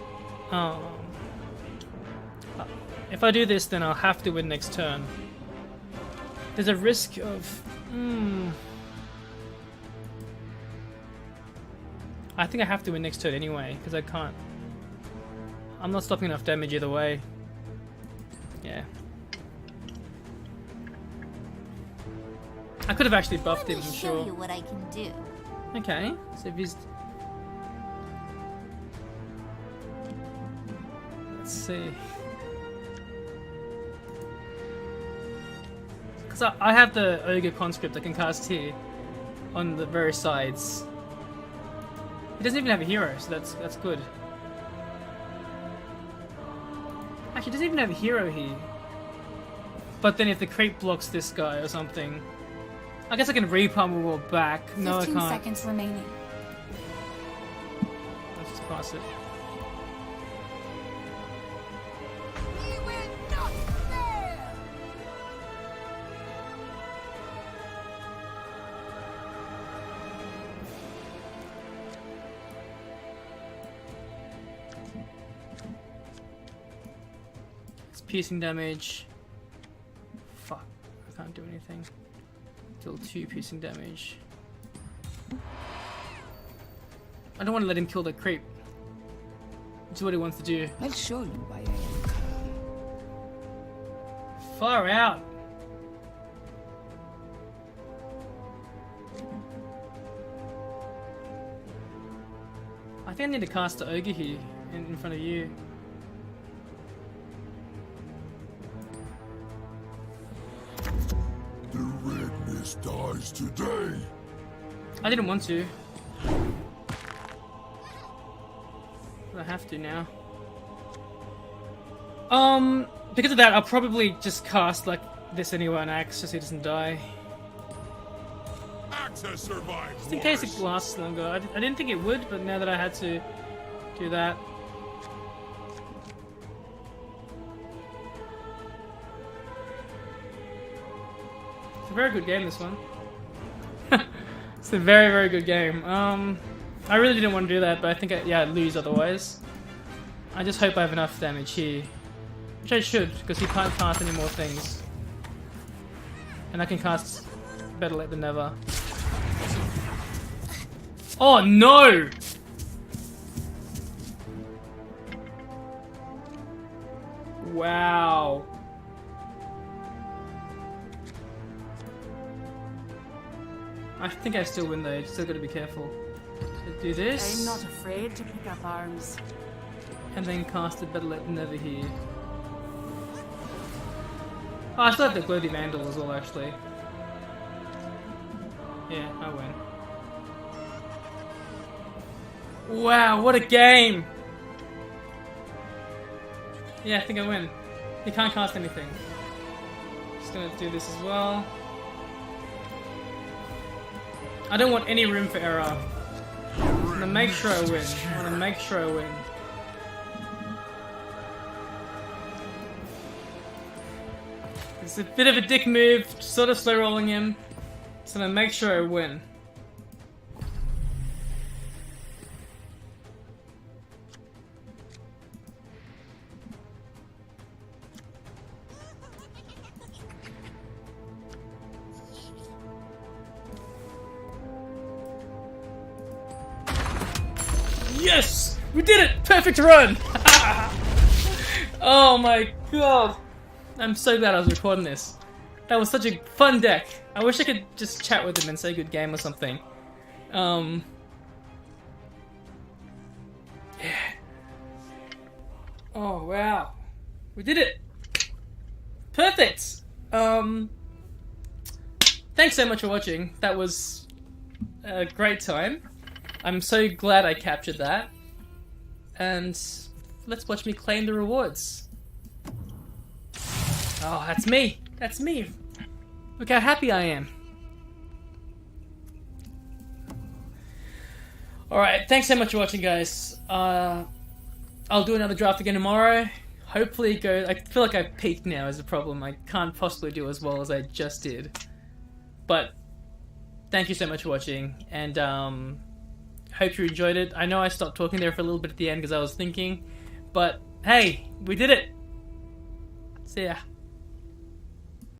If I do this, then I'll have to win next turn. There's a risk of... I think I have to win next turn anyway, because I can't... I'm not stopping enough damage either way. Yeah. I could have actually buffed him, I'm sure. Show you what I can do. Okay, so if he's... Let's see. So I have the Ogre Conscript I can cast here on the very sides. He doesn't even have a hero, so that's good. Actually, he doesn't even have a hero here. But then if the creep blocks this guy or something, I guess I can re-Primal Roar back. No, I can't. 15 seconds remaining. Let's just pass it. piercing damage. Fuck, I can't do anything. Deal 2 piercing damage. I don't want to let him kill the creep. Which is what he wants to do. I'll show you why I am calm. Far out. I think I need to cast the ogre here in front of you. The redness dies today. I didn't want to. But I have to now. Because of that, I'll probably just cast like this anyway on Axe just so he doesn't die. Axe has survived. Just in case it lasts longer. I didn't think it would, but now that I had to do that. It's a very good game, this one. It's a very, very good game. I really didn't want to do that, but I think I'd lose otherwise. I just hope I have enough damage here. Which I should, because he can't cast any more things. And I can cast Better Late Than Never. Oh no! Wow. I think I still win though, still gotta be careful. So do this. I'm not afraid to pick up arms. And then cast a Better Late Than Never here. Oh, I still have the Gloaty Vandal as well, actually. Yeah, I win. Wow, what a game! Yeah, I think I win. He can't cast anything. Just gonna do this as well. I don't want any room for error. I'm gonna make sure I win. I wanna make sure I win. It's a bit of a dick move, sort of slow rolling him. So I'm gonna make sure I win. Yes! We did it! Perfect run! Oh my god! I'm so glad I was recording this. That was such a fun deck. I wish I could just chat with him and say good game or something. Yeah. Oh wow. We did it! Perfect! Thanks so much for watching. That was a great time. I'm so glad I captured that. And let's watch me claim the rewards. Oh, that's me. That's me. Look how happy I am. Alright, thanks so much for watching, guys. I'll do another draft again tomorrow. Hopefully it goes... I feel like I've peaked now is a problem. I can't possibly do as well as I just did. But thank you so much for watching. And hope you enjoyed it. I know I stopped talking there for a little bit at the end because I was thinking. But hey, we did it. See ya.